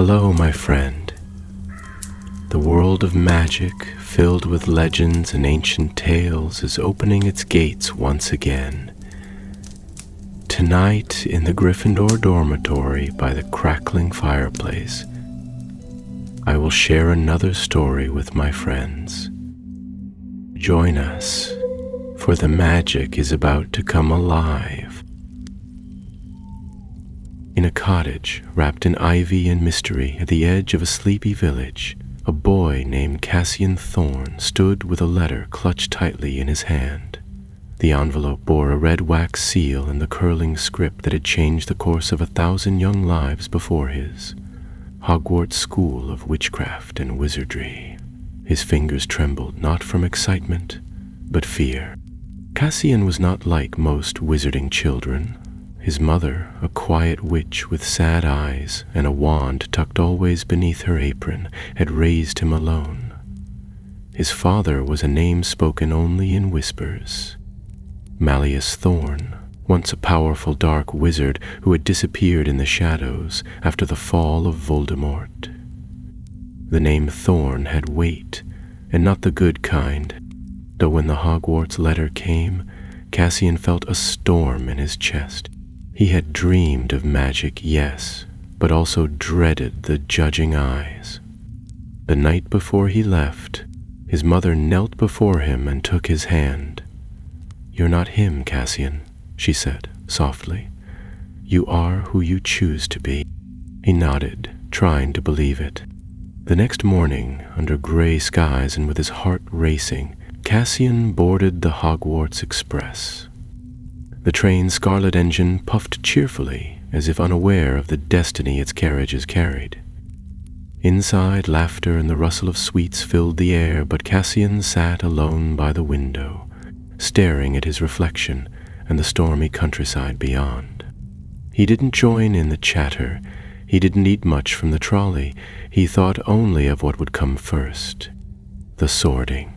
Hello, my friend. The world of magic, filled with legends and ancient tales, is opening its gates once again. Tonight, in the Gryffindor dormitory by the crackling fireplace, I will share another story with my friends. Join us, for the magic is about to come alive. In a cottage wrapped in ivy and mystery at the edge of a sleepy village, a boy named Cassian Thorn stood with a letter clutched tightly in his hand. The envelope bore a red wax seal and the curling script that had changed the course of 1,000 young lives before his. Hogwarts School of Witchcraft and Wizardry. His fingers trembled not from excitement, but fear. Cassian was not like most wizarding children. His mother, a quiet witch with sad eyes and a wand tucked always beneath her apron, had raised him alone. His father was a name spoken only in whispers. Malleus Thorn, once a powerful dark wizard who had disappeared in the shadows after the fall of Voldemort. The name Thorn had weight, and not the good kind, though when the Hogwarts letter came, Cassian felt a storm in his chest. He had dreamed of magic, yes, but also dreaded the judging eyes. The night before he left, his mother knelt before him and took his hand. "You're not him, Cassian," she said softly. "You are who you choose to be." He nodded, trying to believe it. The next morning, under gray skies and with his heart racing, Cassian boarded the Hogwarts Express. The train's scarlet engine puffed cheerfully, as if unaware of the destiny its carriages carried. Inside, laughter and the rustle of sweets filled the air, but Cassian sat alone by the window, staring at his reflection and the stormy countryside beyond. He didn't join in the chatter. He didn't eat much from the trolley. He thought only of what would come first: the sorting.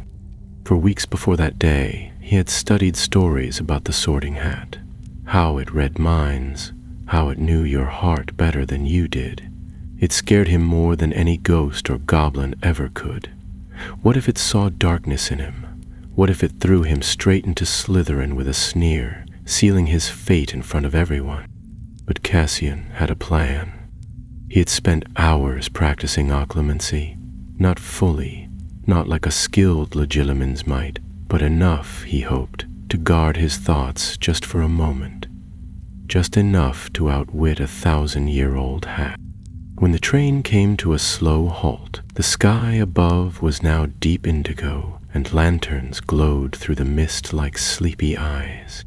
For weeks before that day, he had studied stories about the sorting hat, how it read minds, how it knew your heart better than you did. It scared him more than any ghost or goblin ever could. What if it saw darkness in him? What if it threw him straight into Slytherin with a sneer, sealing his fate in front of everyone? But Cassian had a plan. He had spent hours practicing occlumency, not fully, not like a skilled legilimens might, but enough, he hoped, to guard his thoughts just for a moment. Just enough to outwit a 1,000-year-old hat. When the train came to a slow halt, the sky above was now deep indigo, and lanterns glowed through the mist like sleepy eyes.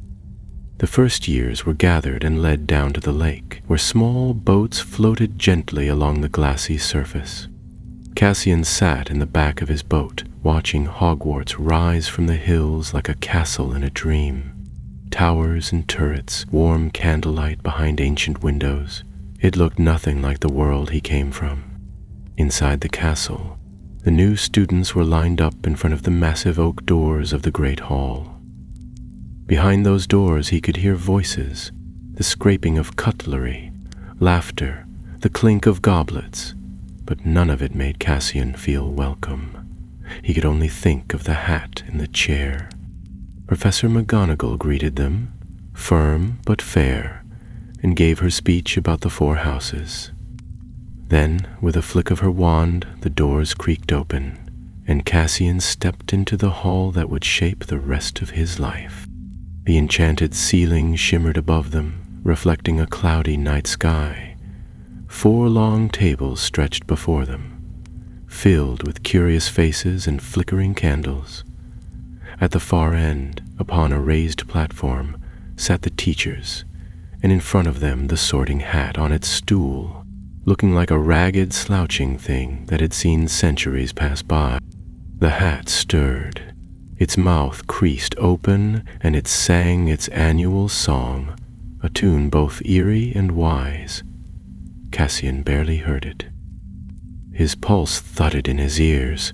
The first years were gathered and led down to the lake, where small boats floated gently along the glassy surface. Cassian sat in the back of his boat, watching Hogwarts rise from the hills like a castle in a dream. Towers and turrets, warm candlelight behind ancient windows. It looked nothing like the world he came from. Inside the castle, the new students were lined up in front of the massive oak doors of the great hall. Behind those doors he could hear voices, the scraping of cutlery, laughter, the clink of goblets, but none of it made Cassian feel welcome. He could only think of the hat in the chair. Professor McGonagall greeted them, firm but fair, and gave her speech about the 4 houses. Then, with a flick of her wand, the doors creaked open, and Cassian stepped into the hall that would shape the rest of his life. The enchanted ceiling shimmered above them, reflecting a cloudy night sky. 4 long tables stretched before them, filled with curious faces and flickering candles. At the far end, upon a raised platform, sat the teachers, and in front of them the sorting hat on its stool, looking like a ragged, slouching thing that had seen centuries pass by. The hat stirred. Its mouth creased open, and it sang its annual song, a tune both eerie and wise. Cassian barely heard it. His pulse thudded in his ears.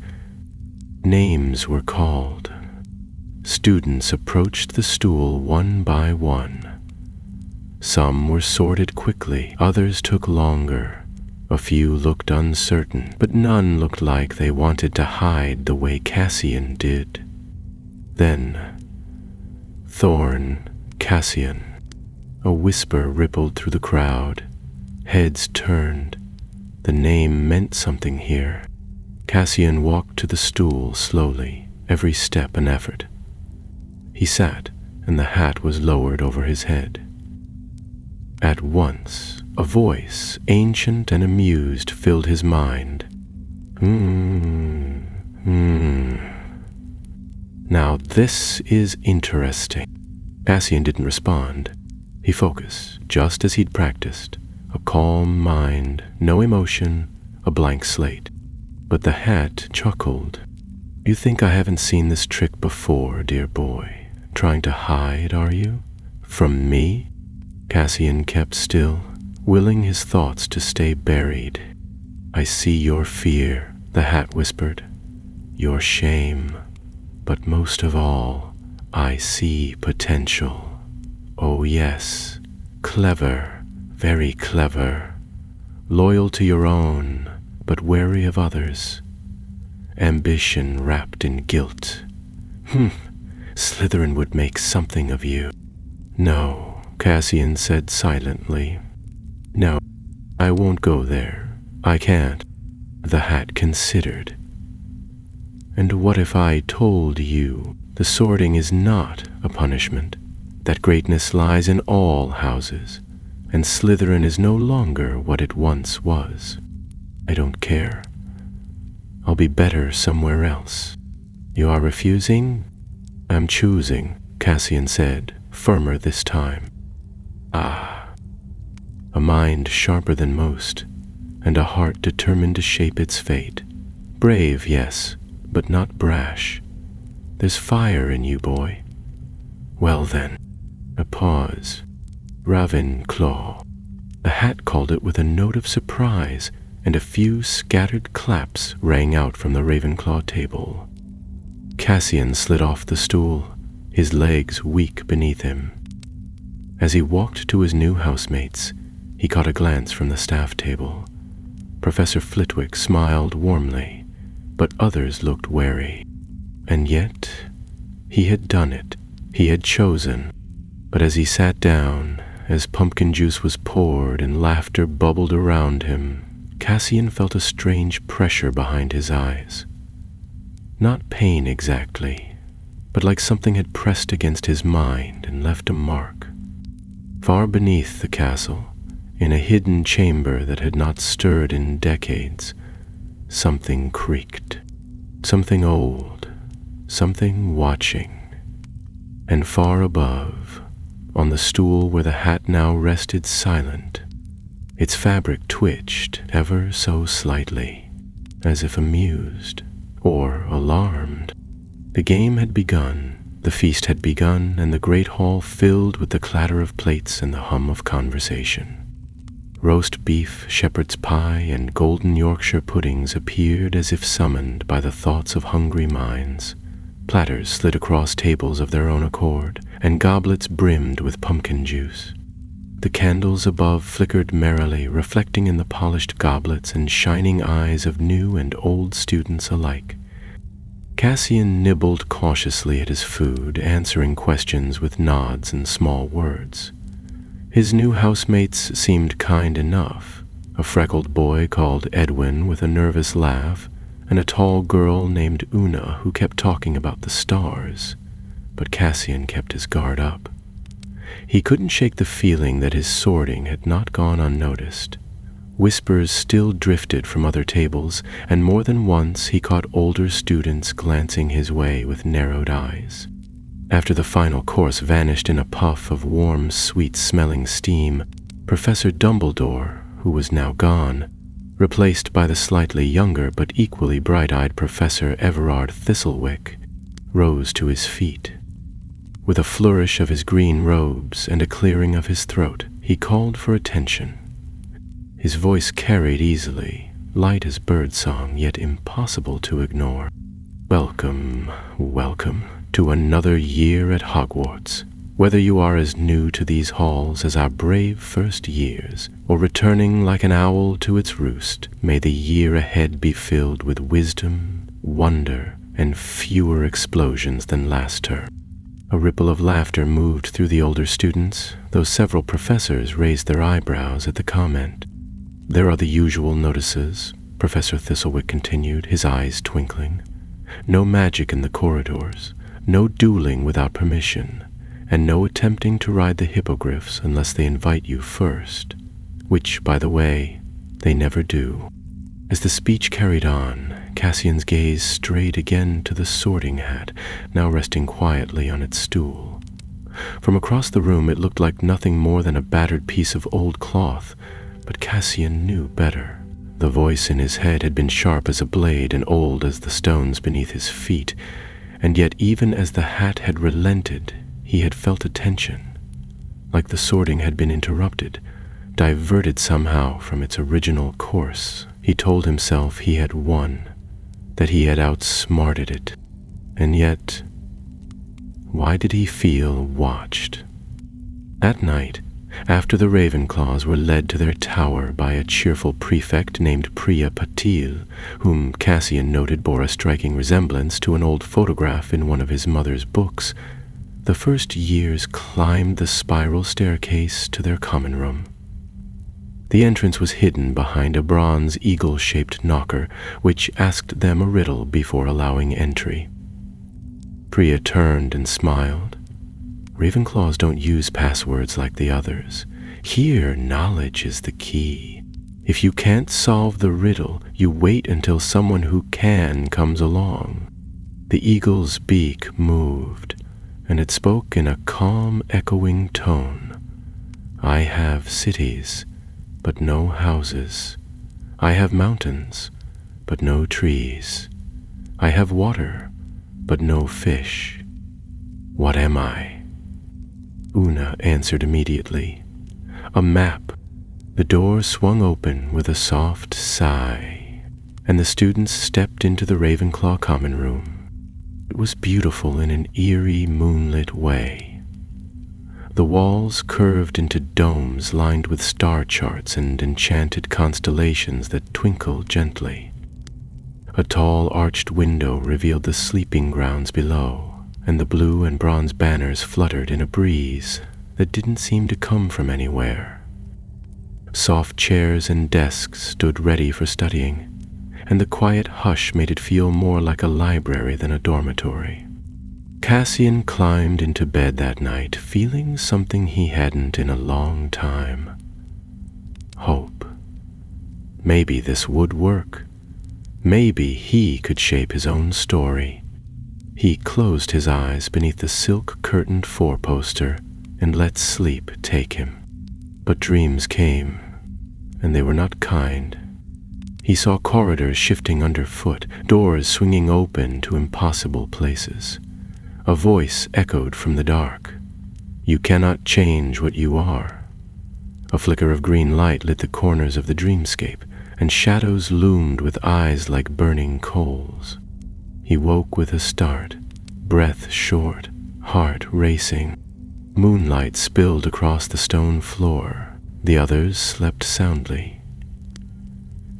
Names were called. Students approached the stool one by one. Some were sorted quickly, others took longer. A few looked uncertain, but none looked like they wanted to hide the way Cassian did. Then, Thorn, Cassian. A whisper rippled through the crowd. Heads turned. The name meant something here. Cassian walked to the stool slowly, every step an effort. He sat, and the hat was lowered over his head. At once, a voice, ancient and amused, filled his mind. Now this is interesting. Cassian didn't respond. He focused, just as he'd practiced. A calm mind, no emotion, a blank slate. But the hat chuckled. You think I haven't seen this trick before, dear boy? Trying to hide, are you? From me? Cassian kept still, willing his thoughts to stay buried. I see your fear, the hat whispered. Your shame. But most of all, I see potential. Oh yes, clever, very clever. Loyal to your own, but wary of others. Ambition wrapped in guilt. Slytherin would make something of you. No, Cassian said silently. No, I won't go there. I can't. The hat considered. And what if I told you the sorting is not a punishment, that greatness lies in all houses, and Slytherin is no longer what it once was? I don't care. I'll be better somewhere else. You are refusing? I'm choosing, Cassian said, firmer this time. Ah, a mind sharper than most, and a heart determined to shape its fate. Brave, yes, but not brash. There's fire in you, boy. Well then, a pause. Ravenclaw. The hat called it with a note of surprise, and a few scattered claps rang out from the Ravenclaw table. Cassian slid off the stool, his legs weak beneath him. As he walked to his new housemates, he caught a glance from the staff table. Professor Flitwick smiled warmly, but others looked wary. And yet, he had done it. He had chosen. But as he sat down, as pumpkin juice was poured and laughter bubbled around him, Cassian felt a strange pressure behind his eyes. Not pain exactly, but like something had pressed against his mind and left a mark. Far beneath the castle, in a hidden chamber that had not stirred in decades, something creaked. Something old, something watching. And far above, on the stool where the hat now rested silent, its fabric twitched ever so slightly, as if amused or alarmed. The game had begun, the feast had begun, and the great hall filled with the clatter of plates and the hum of conversation. Roast beef, shepherd's pie, and golden Yorkshire puddings appeared as if summoned by the thoughts of hungry minds. Platters slid across tables of their own accord, and goblets brimmed with pumpkin juice. The candles above flickered merrily, reflecting in the polished goblets and shining eyes of new and old students alike. Cassian nibbled cautiously at his food, answering questions with nods and small words. His new housemates seemed kind enough, a freckled boy called Edwin with a nervous laugh, and a tall girl named Una who kept talking about the stars. But Cassian kept his guard up. He couldn't shake the feeling that his sorting had not gone unnoticed. Whispers still drifted from other tables, and more than once he caught older students glancing his way with narrowed eyes. After the final course vanished in a puff of warm, sweet-smelling steam, Professor Dumbledore, who was now gone, replaced by the slightly younger but equally bright-eyed Professor Everard Thistlewick, rose to his feet. With a flourish of his green robes and a clearing of his throat, he called for attention. His voice carried easily, light as birdsong, yet impossible to ignore. Welcome, welcome to another year at Hogwarts. Whether you are as new to these halls as our brave first years, or returning like an owl to its roost, may the year ahead be filled with wisdom, wonder, and fewer explosions than last term. A ripple of laughter moved through the older students, though several professors raised their eyebrows at the comment. There are the usual notices, Professor Thistlewick continued, his eyes twinkling. No magic in the corridors, no dueling without permission, and no attempting to ride the hippogriffs unless they invite you first, which, by the way, they never do. As the speech carried on, Cassian's gaze strayed again to the sorting hat, now resting quietly on its stool. From across the room it looked like nothing more than a battered piece of old cloth, but Cassian knew better. The voice in his head had been sharp as a blade and old as the stones beneath his feet, and yet even as the hat had relented, he had felt a tension, like the sorting had been interrupted, diverted somehow from its original course. He told himself he had won, that he had outsmarted it, and yet, why did he feel watched? At night, after the Ravenclaws were led to their tower by a cheerful prefect named Priya Patil, whom Cassian noted bore a striking resemblance to an old photograph in one of his mother's books, the first years climbed the spiral staircase to their common room. The entrance was hidden behind a bronze eagle-shaped knocker, which asked them a riddle before allowing entry. Priya turned and smiled. Ravenclaws don't use passwords like the others. Here, knowledge is the key. If you can't solve the riddle, you wait until someone who can comes along. The eagle's beak moved, and it spoke in a calm, echoing tone. I have cities, but no houses. I have mountains, but no trees. I have water, but no fish. What am I? Una answered immediately. A map. The door swung open with a soft sigh, and the students stepped into the Ravenclaw common room. It was beautiful in an eerie, moonlit way. The walls curved into domes lined with star charts and enchanted constellations that twinkled gently. A tall arched window revealed the sleeping grounds below, and the blue and bronze banners fluttered in a breeze that didn't seem to come from anywhere. Soft chairs and desks stood ready for studying, and the quiet hush made it feel more like a library than a dormitory. Cassian climbed into bed that night, feeling something he hadn't in a long time. Hope. Maybe this would work. Maybe he could shape his own story. He closed his eyes beneath the silk-curtained four-poster and let sleep take him. But dreams came, and they were not kind. He saw corridors shifting underfoot, doors swinging open to impossible places. A voice echoed from the dark. You cannot change what you are. A flicker of green light lit the corners of the dreamscape, and shadows loomed with eyes like burning coals. He woke with a start, breath short, heart racing. Moonlight spilled across the stone floor. The others slept soundly.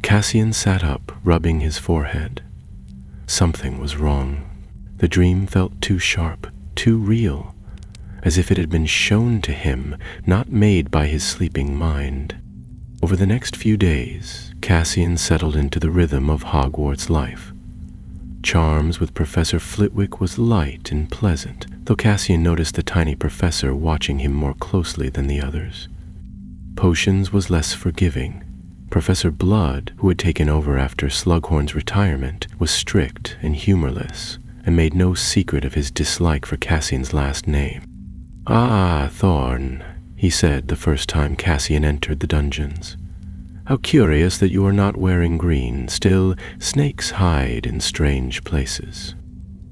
Cassian sat up, rubbing his forehead. Something was wrong. The dream felt too sharp, too real, as if it had been shown to him, not made by his sleeping mind. Over the next few days, Cassian settled into the rhythm of Hogwarts life. Charms with Professor Flitwick was light and pleasant, though Cassian noticed the tiny professor watching him more closely than the others. Potions was less forgiving. Professor Blood, who had taken over after Slughorn's retirement, was strict and humorless, and made no secret of his dislike for Cassian's last name. "Ah, Thorn," he said the first time Cassian entered the dungeons. "How curious that you are not wearing green. Still, snakes hide in strange places."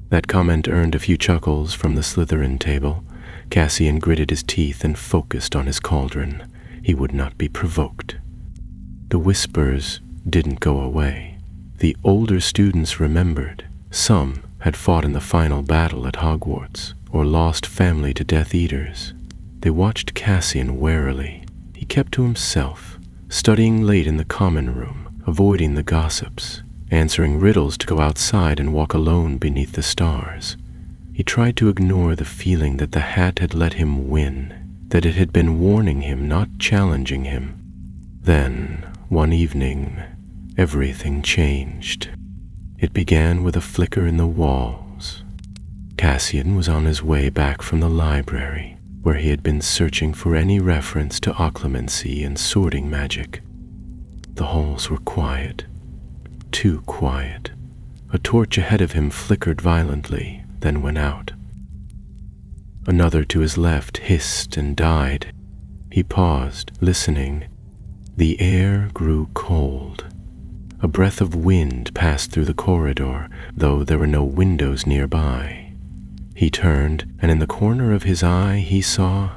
That comment earned a few chuckles from the Slytherin table. Cassian gritted his teeth and focused on his cauldron. He would not be provoked. The whispers didn't go away. The older students remembered. Some had fought in the final battle at Hogwarts, or lost family to Death Eaters. They watched Cassian warily. He kept to himself, studying late in the common room, avoiding the gossips, answering riddles to go outside and walk alone beneath the stars. He tried to ignore the feeling that the hat had let him win, that it had been warning him, not challenging him. Then, one evening, everything changed. It began with a flicker in the walls. Cassian was on his way back from the library, where he had been searching for any reference to occlumency and sorting magic. The halls were quiet, too quiet. A torch ahead of him flickered violently, then went out. Another to his left hissed and died. He paused, listening. The air grew cold. A breath of wind passed through the corridor, though there were no windows nearby. He turned, and in the corner of his eye he saw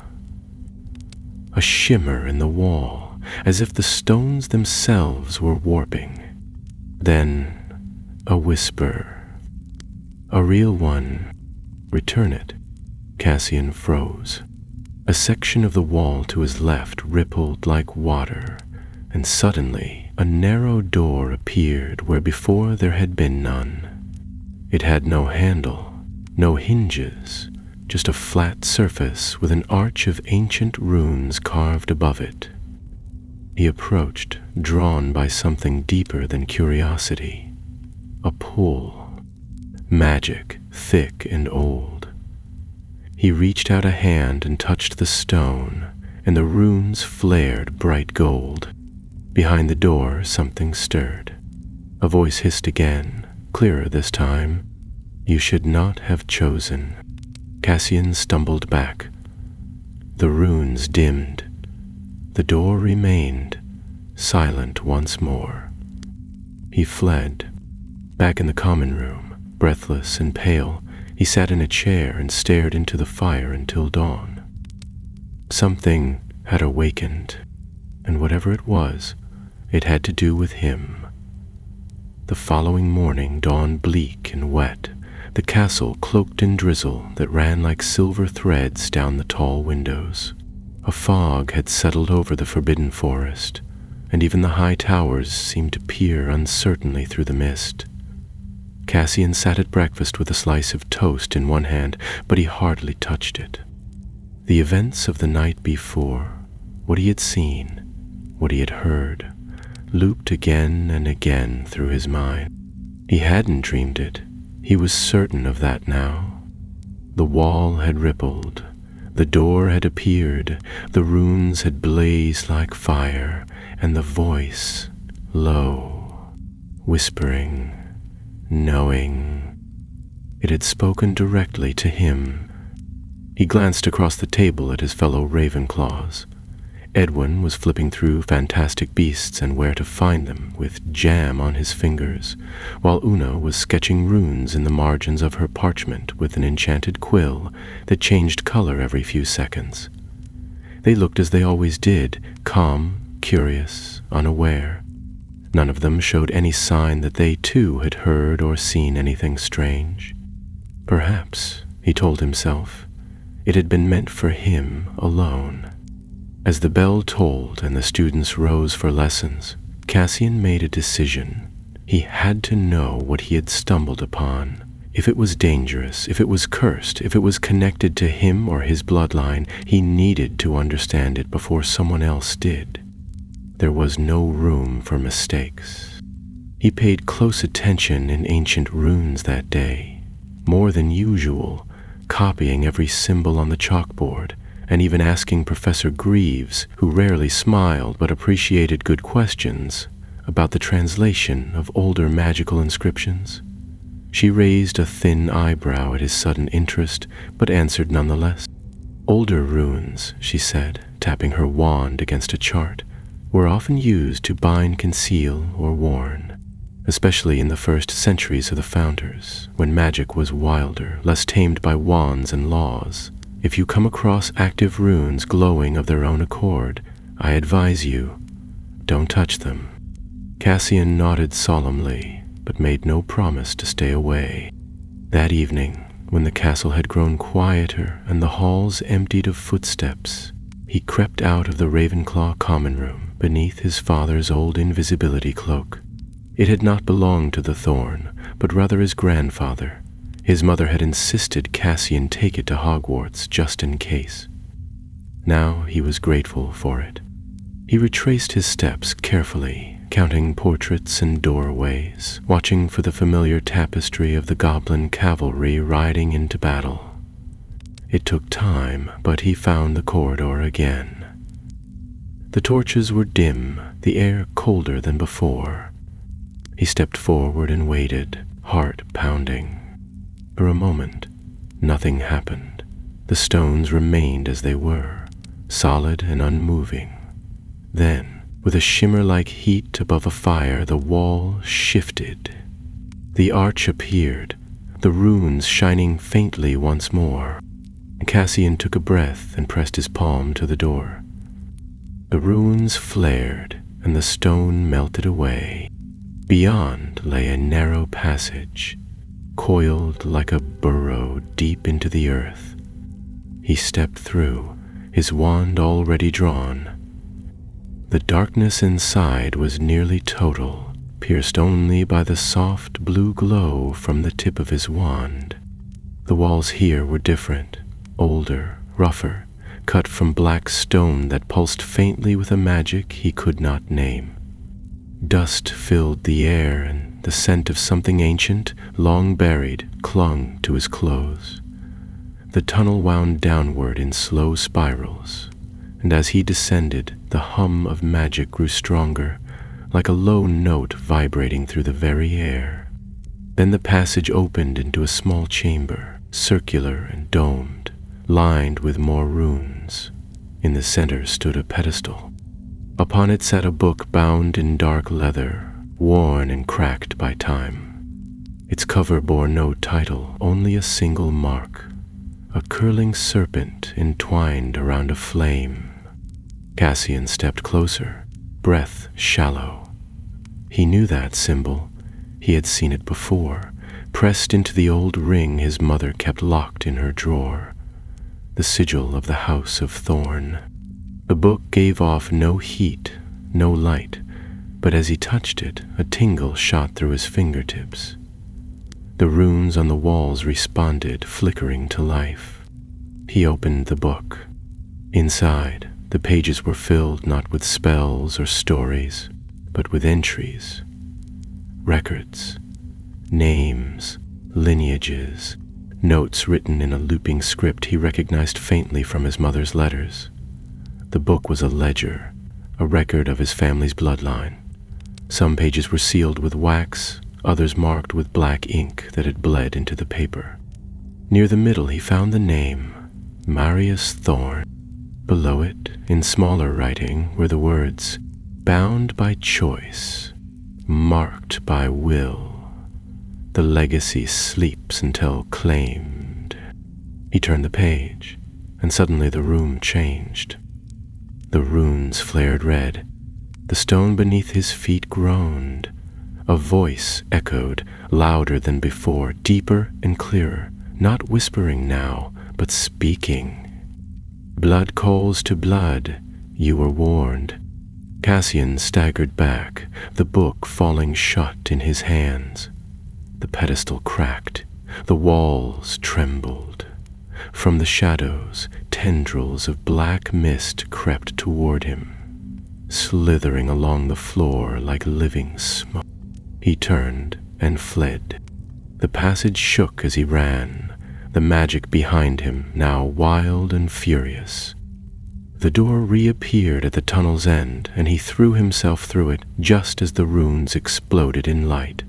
a shimmer in the wall, as if the stones themselves were warping. Then a whisper. A real one. Return it. Cassian froze. A section of the wall to his left rippled like water, and suddenly a narrow door appeared where before there had been none. It had no handle, no hinges, just a flat surface with an arch of ancient runes carved above it. He approached, drawn by something deeper than curiosity. A pull. Magic, thick and old. He reached out a hand and touched the stone, and the runes flared bright gold. Behind the door, something stirred. A voice hissed again, clearer this time. You should not have chosen. Cassian stumbled back. The runes dimmed. The door remained, silent once more. He fled. Back in the common room, breathless and pale, he sat in a chair and stared into the fire until dawn. Something had awakened, and whatever it was, it had to do with him. The following morning dawned bleak and wet, the castle cloaked in drizzle that ran like silver threads down the tall windows. A fog had settled over the forbidden forest, and even the high towers seemed to peer uncertainly through the mist. Cassian sat at breakfast with a slice of toast in one hand, but he hardly touched it. The events of the night before, what he had seen, what he had heard, looped again and again through his mind. He hadn't dreamed it. He was certain of that now. The wall had rippled. The door had appeared. The runes had blazed like fire, and the voice, low, whispering, knowing. It had spoken directly to him. He glanced across the table at his fellow Ravenclaws. Edwin was flipping through fantastic beasts and where to find them with jam on his fingers, while Una was sketching runes in the margins of her parchment with an enchanted quill that changed color every few seconds. They looked as they always did, calm, curious, unaware. None of them showed any sign that they too had heard or seen anything strange. Perhaps, he told himself, it had been meant for him alone. As the bell tolled and the students rose for lessons, Cassian made a decision. He had to know what he had stumbled upon. If it was dangerous, if it was cursed, if it was connected to him or his bloodline, he needed to understand it before someone else did. There was no room for mistakes. He paid close attention in ancient runes that day, more than usual, copying every symbol on the chalkboard, and even asking Professor Greaves, who rarely smiled but appreciated good questions, about the translation of older magical inscriptions. She raised a thin eyebrow at his sudden interest, but answered nonetheless. Older runes, she said, tapping her wand against a chart, were often used to bind, conceal, or warn, especially in the first centuries of the Founders, when magic was wilder, less tamed by wands and laws. If you come across active runes glowing of their own accord, I advise you, don't touch them. Cassian nodded solemnly, but made no promise to stay away. That evening, when the castle had grown quieter and the halls emptied of footsteps, he crept out of the Ravenclaw common room beneath his father's old invisibility cloak. It had not belonged to the Thorn, but rather his grandfather. His mother had insisted Cassian take it to Hogwarts just in case. Now he was grateful for it. He retraced his steps carefully, counting portraits and doorways, watching for the familiar tapestry of the goblin cavalry riding into battle. It took time, but he found the corridor again. The torches were dim, the air colder than before. He stepped forward and waited, heart pounding. For a moment, nothing happened. The stones remained as they were, solid and unmoving. Then, with a shimmer like heat above a fire, the wall shifted. The arch appeared, the runes shining faintly once more. Cassian took a breath and pressed his palm to the door. The runes flared, and the stone melted away. Beyond lay a narrow passage, coiled like a burrow deep into the earth. He stepped through, his wand already drawn. The darkness inside was nearly total, pierced only by the soft blue glow from the tip of his wand. The walls here were different, older, rougher, cut from black stone that pulsed faintly with a magic he could not name. Dust filled the air, and the scent of something ancient, long buried, clung to his clothes. The tunnel wound downward in slow spirals, and as he descended, the hum of magic grew stronger, like a low note vibrating through the very air. Then the passage opened into a small chamber, circular and domed, lined with more runes. In the center stood a pedestal. Upon it sat a book bound in dark leather, worn and cracked by time. Its cover bore no title, only a single mark, a curling serpent entwined around a flame. Cassian stepped closer, breath shallow. He knew that symbol. He had seen it before, pressed into the old ring his mother kept locked in her drawer, the sigil of the House of Thorn. The book gave off no heat, no light, but as he touched it, a tingle shot through his fingertips. The runes on the walls responded, flickering to life. He opened the book. Inside, the pages were filled not with spells or stories, but with entries, records, names, lineages, notes written in a looping script he recognized faintly from his mother's letters. The book was a ledger, a record of his family's bloodline. Some pages were sealed with wax, others marked with black ink that had bled into the paper. Near the middle he found the name, Marius Thorn. Below it, in smaller writing, were the words, "Bound by choice, marked by will. The legacy sleeps until claimed." He turned the page, and suddenly the room changed. The runes flared red. The stone beneath his feet groaned. A voice echoed, louder than before, deeper and clearer, not whispering now, but speaking. "Blood calls to blood. You were warned." Cassian staggered back, the book falling shut in his hands. The pedestal cracked. The walls trembled. From the shadows, tendrils of black mist crept toward him, slithering along the floor like living smoke. He turned and fled. The passage shook as he ran, the magic behind him now wild and furious. The door reappeared at the tunnel's end, and he threw himself through it just as the runes exploded in light.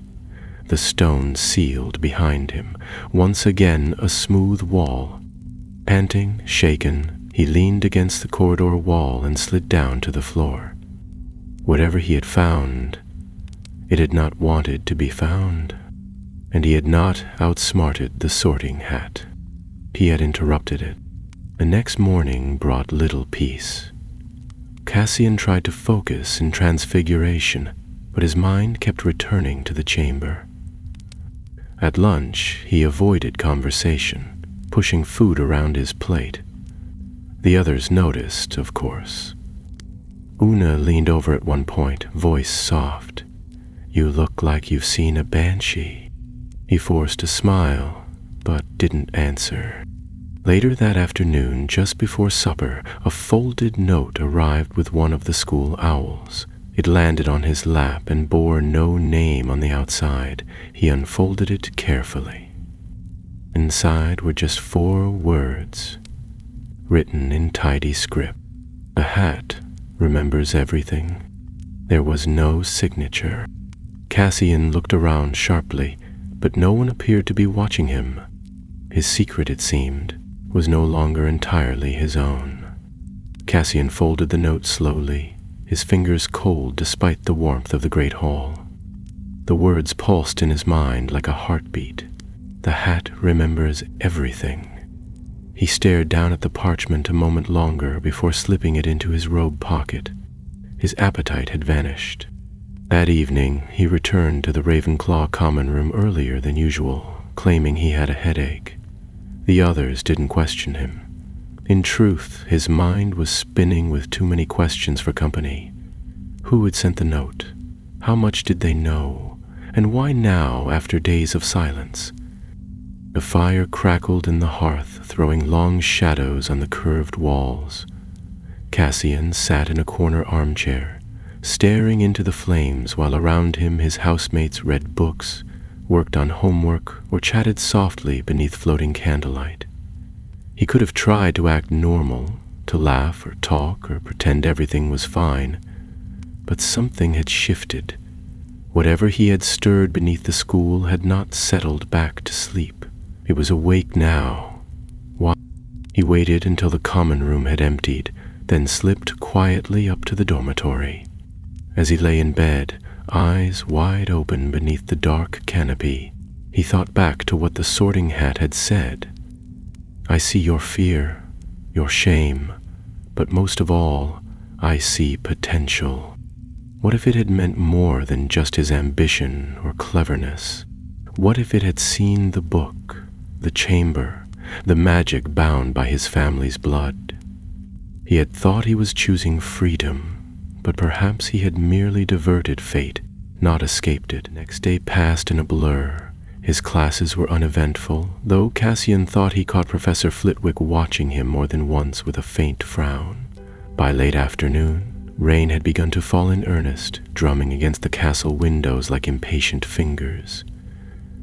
The stone sealed behind him, once again a smooth wall. Panting, shaken, he leaned against the corridor wall and slid down to the floor. Whatever he had found, it had not wanted to be found, and he had not outsmarted the sorting hat. He had interrupted it. The next morning brought little peace. Cassian tried to focus in transfiguration, but his mind kept returning to the chamber. At lunch, he avoided conversation, pushing food around his plate. The others noticed, of course. Una leaned over at one point, voice soft. "You look like you've seen a banshee." He forced a smile, but didn't answer. Later that afternoon, just before supper, a folded note arrived with one of the school owls. It landed on his lap and bore no name on the outside. He unfolded it carefully. Inside were just 4 words, written in tidy script. "A hat remembers everything." There was no signature. Cassian looked around sharply, but no one appeared to be watching him. His secret, it seemed, was no longer entirely his own. Cassian folded the note slowly, his fingers cold despite the warmth of the great hall. The words pulsed in his mind like a heartbeat. "The hat remembers everything." He stared down at the parchment a moment longer before slipping it into his robe pocket. His appetite had vanished. That evening, he returned to the Ravenclaw common room earlier than usual, claiming he had a headache. The others didn't question him. In truth, his mind was spinning with too many questions for company. Who had sent the note? How much did they know? And why now, after days of silence? A fire crackled in the hearth, throwing long shadows on the curved walls. Cassian sat in a corner armchair, staring into the flames while around him his housemates read books, worked on homework, or chatted softly beneath floating candlelight. He could have tried to act normal, to laugh or talk or pretend everything was fine, but something had shifted. Whatever he had stirred beneath the school had not settled back to sleep. It was awake now. Why? He waited until the common room had emptied, then slipped quietly up to the dormitory. As he lay in bed, eyes wide open beneath the dark canopy, he thought back to what the Sorting Hat had said. "I see your fear, your shame, but most of all, I see potential." What if it had meant more than just his ambition or cleverness? What if it had seen the book, the chamber, the magic bound by his family's blood? He had thought he was choosing freedom, but perhaps he had merely diverted fate, not escaped it. Next day passed in a blur. His classes were uneventful, though Cassian thought he caught Professor Flitwick watching him more than once with a faint frown. By late afternoon, rain had begun to fall in earnest, drumming against the castle windows like impatient fingers.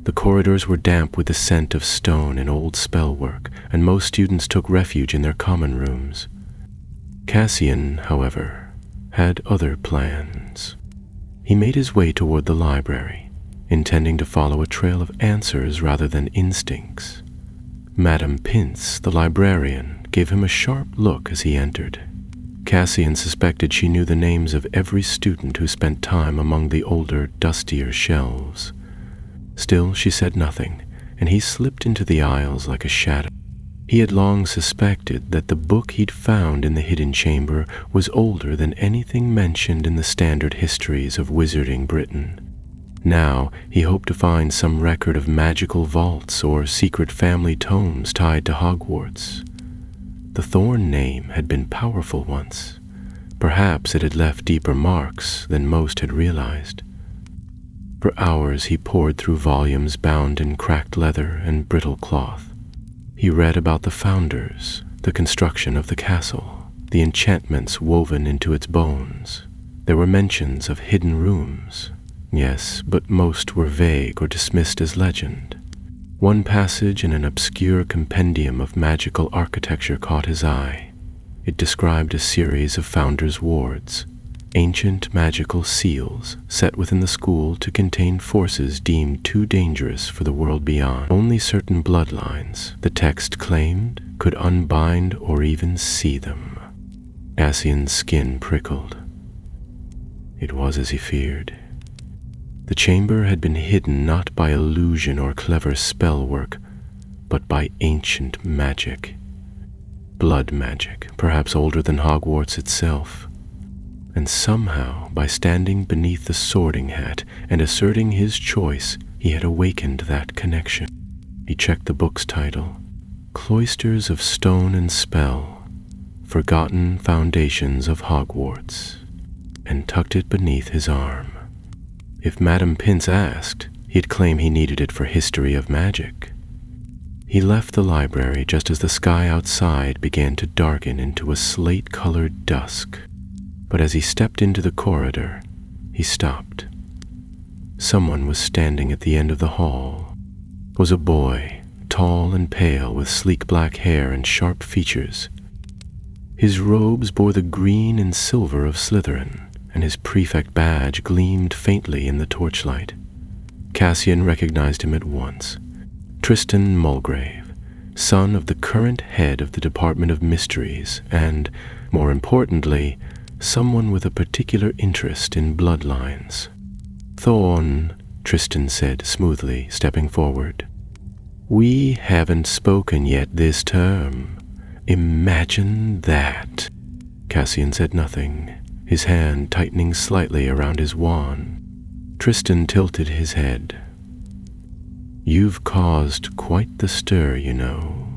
The corridors were damp with the scent of stone and old spellwork, and most students took refuge in their common rooms. Cassian, however, had other plans. He made his way toward the library, intending to follow a trail of answers rather than instincts. Madame Pince, the librarian, gave him a sharp look as he entered. Cassian suspected she knew the names of every student who spent time among the older, dustier shelves. Still, she said nothing, and he slipped into the aisles like a shadow. He had long suspected that the book he'd found in the hidden chamber was older than anything mentioned in the standard histories of wizarding Britain. Now, he hoped to find some record of magical vaults or secret family tomes tied to Hogwarts. The Thorn name had been powerful once. Perhaps it had left deeper marks than most had realized. For hours he pored through volumes bound in cracked leather and brittle cloth. He read about the founders, the construction of the castle, the enchantments woven into its bones. There were mentions of hidden rooms. Yes, but most were vague or dismissed as legend. One passage in an obscure compendium of magical architecture caught his eye. It described a series of founders' wards, ancient magical seals set within the school to contain forces deemed too dangerous for the world beyond. Only certain bloodlines, the text claimed, could unbind or even see them. Cassian's skin prickled. It was as he feared. The chamber had been hidden not by illusion or clever spell work, but by ancient magic. Blood magic, perhaps older than Hogwarts itself. And somehow, by standing beneath the Sorting Hat and asserting his choice, he had awakened that connection. He checked the book's title, Cloisters of Stone and Spell, Forgotten Foundations of Hogwarts, and tucked it beneath his arm. If Madame Pince asked, he'd claim he needed it for history of magic. He left the library just as the sky outside began to darken into a slate-colored dusk. But as he stepped into the corridor, he stopped. Someone was standing at the end of the hall. It was a boy, tall and pale, with sleek black hair and sharp features. His robes bore the green and silver of Slytherin, and his prefect badge gleamed faintly in the torchlight. Cassian recognized him at once. Tristan Mulgrave, son of the current head of the Department of Mysteries, and, more importantly, someone with a particular interest in bloodlines. "Thorn," Tristan said smoothly, stepping forward. "We haven't spoken yet this term. Imagine that." Cassian said nothing, his hand tightening slightly around his wand. Tristan tilted his head. "You've caused quite the stir, you know.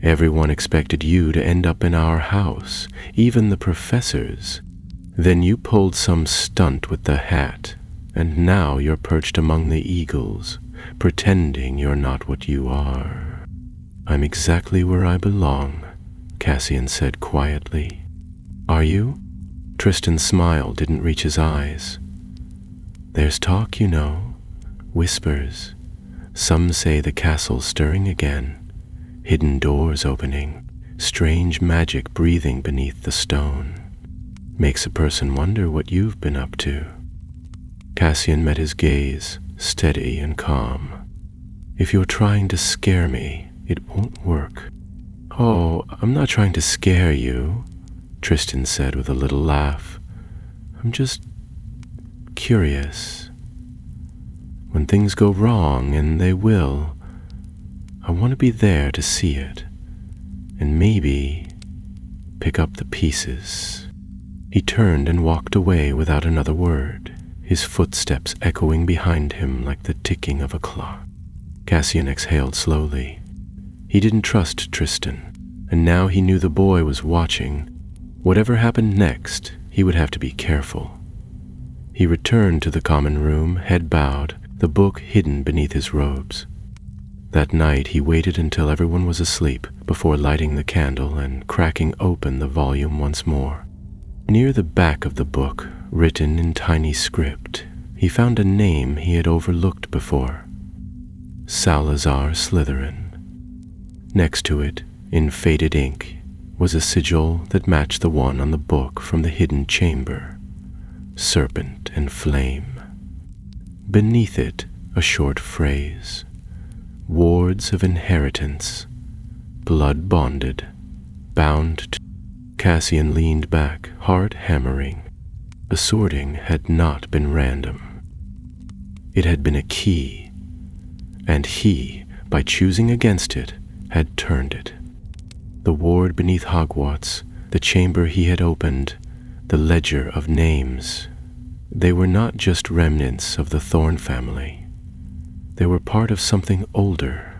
Everyone expected you to end up in our house, even the professors. Then you pulled some stunt with the hat, and now you're perched among the eagles, pretending you're not what you are." "I'm exactly where I belong," Cassian said quietly. "Are you?" Tristan's smile didn't reach his eyes. "There's talk, you know. Whispers. Some say the castle's stirring again. Hidden doors opening. Strange magic breathing beneath the stone. Makes a person wonder what you've been up to." Cassian met his gaze, steady and calm. "If you're trying to scare me, it won't work." "Oh, I'm not trying to scare you," Tristan said with a little laugh. "I'm just curious. When things go wrong, and they will, I want to be there to see it, and maybe pick up the pieces." He turned and walked away without another word, his footsteps echoing behind him like the ticking of a clock. Cassian exhaled slowly. He didn't trust Tristan, and now he knew the boy was watching. Whatever happened next, he would have to be careful. He returned to the common room, head bowed, the book hidden beneath his robes. That night he waited until everyone was asleep before lighting the candle and cracking open the volume once more. Near the back of the book, written in tiny script, he found a name he had overlooked before. Salazar Slytherin. Next to it, in faded ink, was a sigil that matched the one on the book from the hidden chamber. Serpent and flame. Beneath it, a short phrase. Wards of inheritance. Blood bonded. Bound to... Cassian leaned back, heart hammering. The sorting had not been random. It had been a key, and he, by choosing against it, had turned it. The ward beneath Hogwarts, the chamber he had opened, the ledger of names. They were not just remnants of the Thorn family. They were part of something older,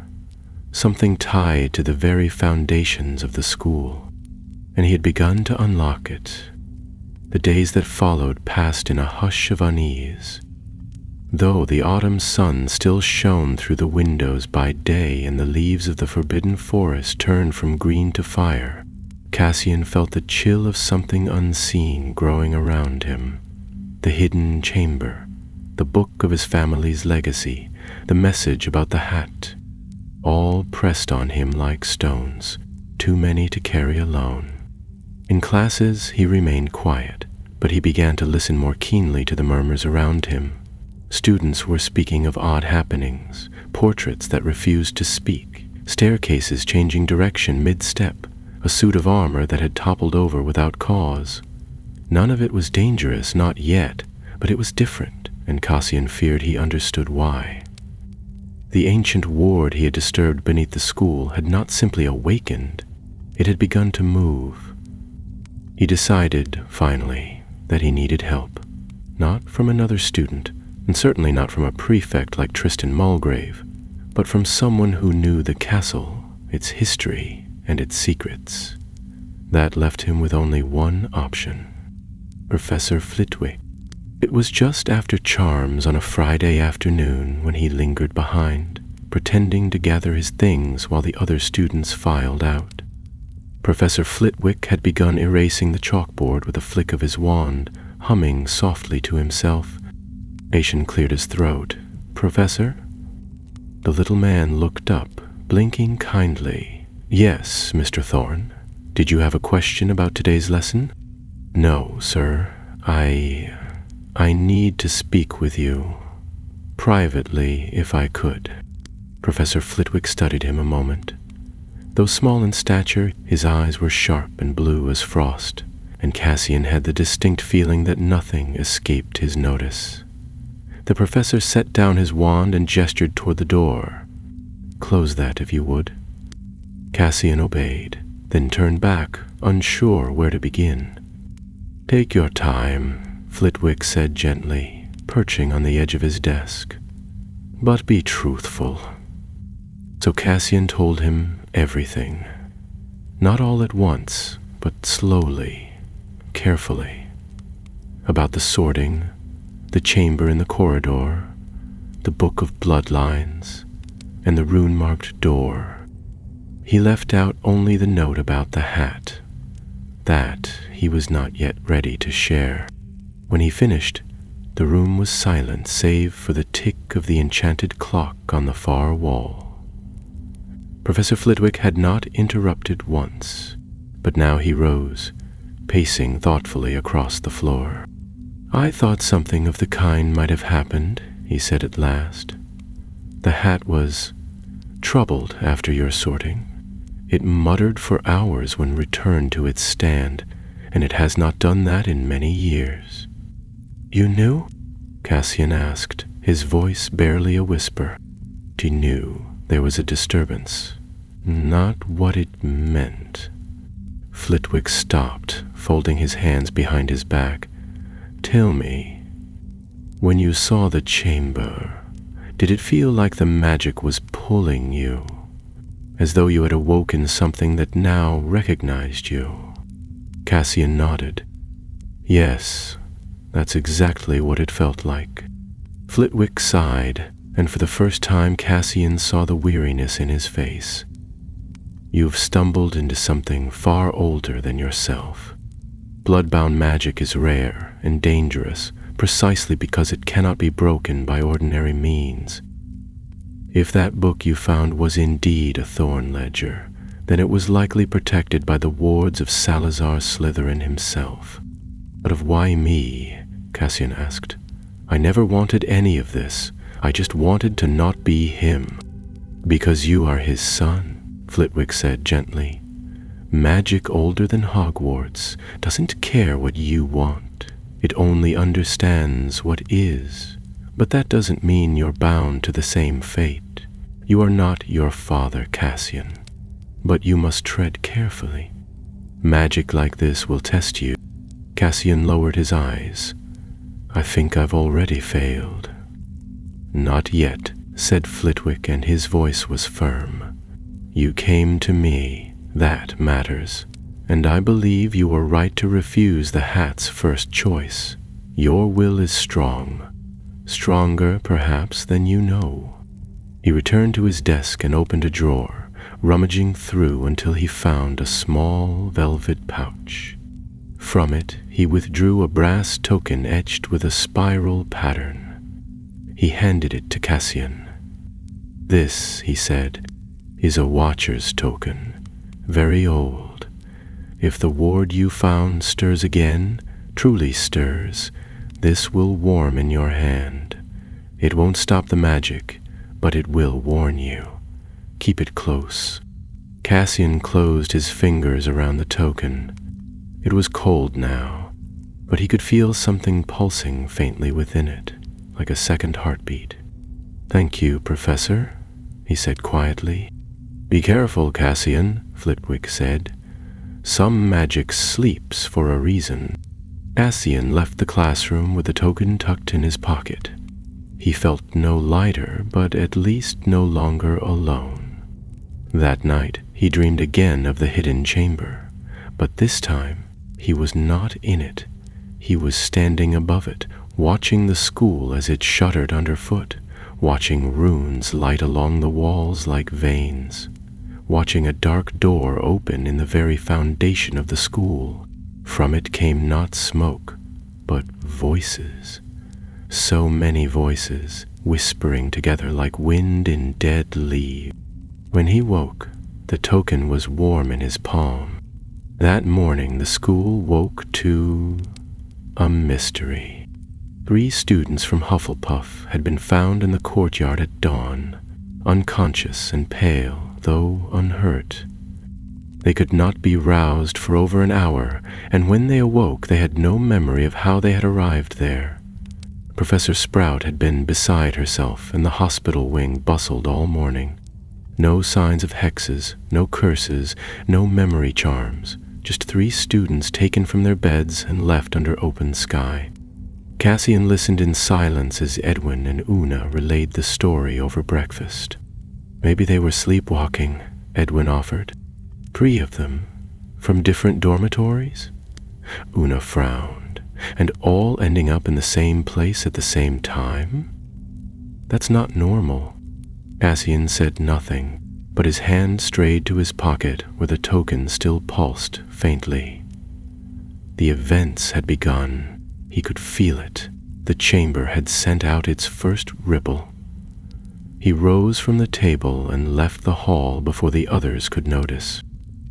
something tied to the very foundations of the school, and he had begun to unlock it. The days that followed passed in a hush of unease. Though the autumn sun still shone through the windows by day and the leaves of the forbidden forest turned from green to fire, Cassian felt the chill of something unseen growing around him. The hidden chamber, the book of his family's legacy, the message about the hat, all pressed on him like stones, too many to carry alone. In classes he remained quiet, but he began to listen more keenly to the murmurs around him. Students were speaking of odd happenings, portraits that refused to speak, staircases changing direction mid-step, a suit of armor that had toppled over without cause. None of it was dangerous, not yet, but it was different, and Cassian feared he understood why. The ancient ward he had disturbed beneath the school had not simply awakened, it had begun to move. He decided, finally, that he needed help, not from another student, and certainly not from a prefect like Tristan Mulgrave, but from someone who knew the castle, its history, and its secrets. That left him with only one option: Professor Flitwick. It was just after charms on a Friday afternoon when he lingered behind, pretending to gather his things while the other students filed out. Professor Flitwick had begun erasing the chalkboard with a flick of his wand, humming softly to himself. Asian cleared his throat. "Professor?" The little man looked up, blinking kindly. "Yes, Mr. Thorne. Did you have a question about today's lesson?" "No, sir. I need to speak with you. Privately, if I could." Professor Flitwick studied him a moment. Though small in stature, his eyes were sharp and blue as frost, and Cassian had the distinct feeling that nothing escaped his notice. The professor set down his wand and gestured toward the door. "Close that, if you would." Cassian obeyed, then turned back, unsure where to begin. "Take your time," Flitwick said gently, perching on the edge of his desk. "But be truthful." So Cassian told him everything. Not all at once, but slowly, carefully. About the sorting, the chamber in the corridor, the book of bloodlines, and the rune-marked door. He left out only the note about the hat. That he was not yet ready to share. When he finished, the room was silent save for the tick of the enchanted clock on the far wall. Professor Flitwick had not interrupted once, but now he rose, pacing thoughtfully across the floor. "I thought something of the kind might have happened," he said at last. "The hat was troubled after your sorting. It muttered for hours when returned to its stand, and it has not done that in many years." "You knew?" Cassian asked, his voice barely a whisper. He knew there was a disturbance. Not what it meant. Flitwick stopped, folding his hands behind his back. "Tell me, when you saw the chamber, did it feel like the magic was pulling you, as though you had awoken something that now recognized you?" Cassian nodded. "Yes, that's exactly what it felt like." Flitwick sighed, and for the first time Cassian saw the weariness in his face. "You've stumbled into something far older than yourself. Bloodbound magic is rare and dangerous precisely because it cannot be broken by ordinary means. If that book you found was indeed a thorn ledger, then it was likely protected by the wards of Salazar Slytherin himself. But of why me?" Cassian asked. "I never wanted any of this. I just wanted to not be him." "Because you are his son," Flitwick said gently. "Magic older than Hogwarts doesn't care what you want. It only understands what is. But that doesn't mean you're bound to the same fate. You are not your father, Cassian. But you must tread carefully. Magic like this will test you." Cassian lowered his eyes. "I think I've already failed." "Not yet," said Flitwick, and his voice was firm. "You came to me, that matters, and I believe you were right to refuse the hat's first choice. Your will is strong, stronger perhaps than you know." He returned to his desk and opened a drawer, rummaging through until he found a small velvet pouch. From it, he withdrew a brass token etched with a spiral pattern. He handed it to Cassian. "This," he said, "is a Watcher's token, very old. If the ward you found stirs again, truly stirs, this will warm in your hand. It won't stop the magic, but it will warn you. Keep it close." Cassian closed his fingers around the token. It was cold now, but he could feel something pulsing faintly within it, like a second heartbeat. "Thank you, Professor," he said quietly. "Be careful, Cassian," Flitwick said. "Some magic sleeps for a reason." Cassian left the classroom with the token tucked in his pocket. He felt no lighter, but at least no longer alone. That night, he dreamed again of the hidden chamber, but this time, he was not in it. He was standing above it, watching the school as it shuddered underfoot, watching runes light along the walls like veins, watching a dark door open in the very foundation of the school. From it came not smoke, but voices. So many voices, whispering together like wind in dead leaves. When he woke, the token was warm in his palm. That morning the school woke to a mystery. 3 students from Hufflepuff had been found in the courtyard at dawn, unconscious and pale, though unhurt. They could not be roused for over an hour, and when they awoke they had no memory of how they had arrived there. Professor Sprout had been beside herself, and the hospital wing bustled all morning. No signs of hexes, no curses, no memory charms, just 3 students taken from their beds and left under open sky. Cassian listened in silence as Edwin and Una relayed the story over breakfast. Maybe they were sleepwalking, Edwin offered. 3 of them, from different dormitories? Una frowned. And all ending up in the same place at the same time? That's not normal. Cassian said nothing, but his hand strayed to his pocket where the token still pulsed faintly. The events had begun. He could feel it. The chamber had sent out its first ripple. He rose from the table and left the hall before the others could notice.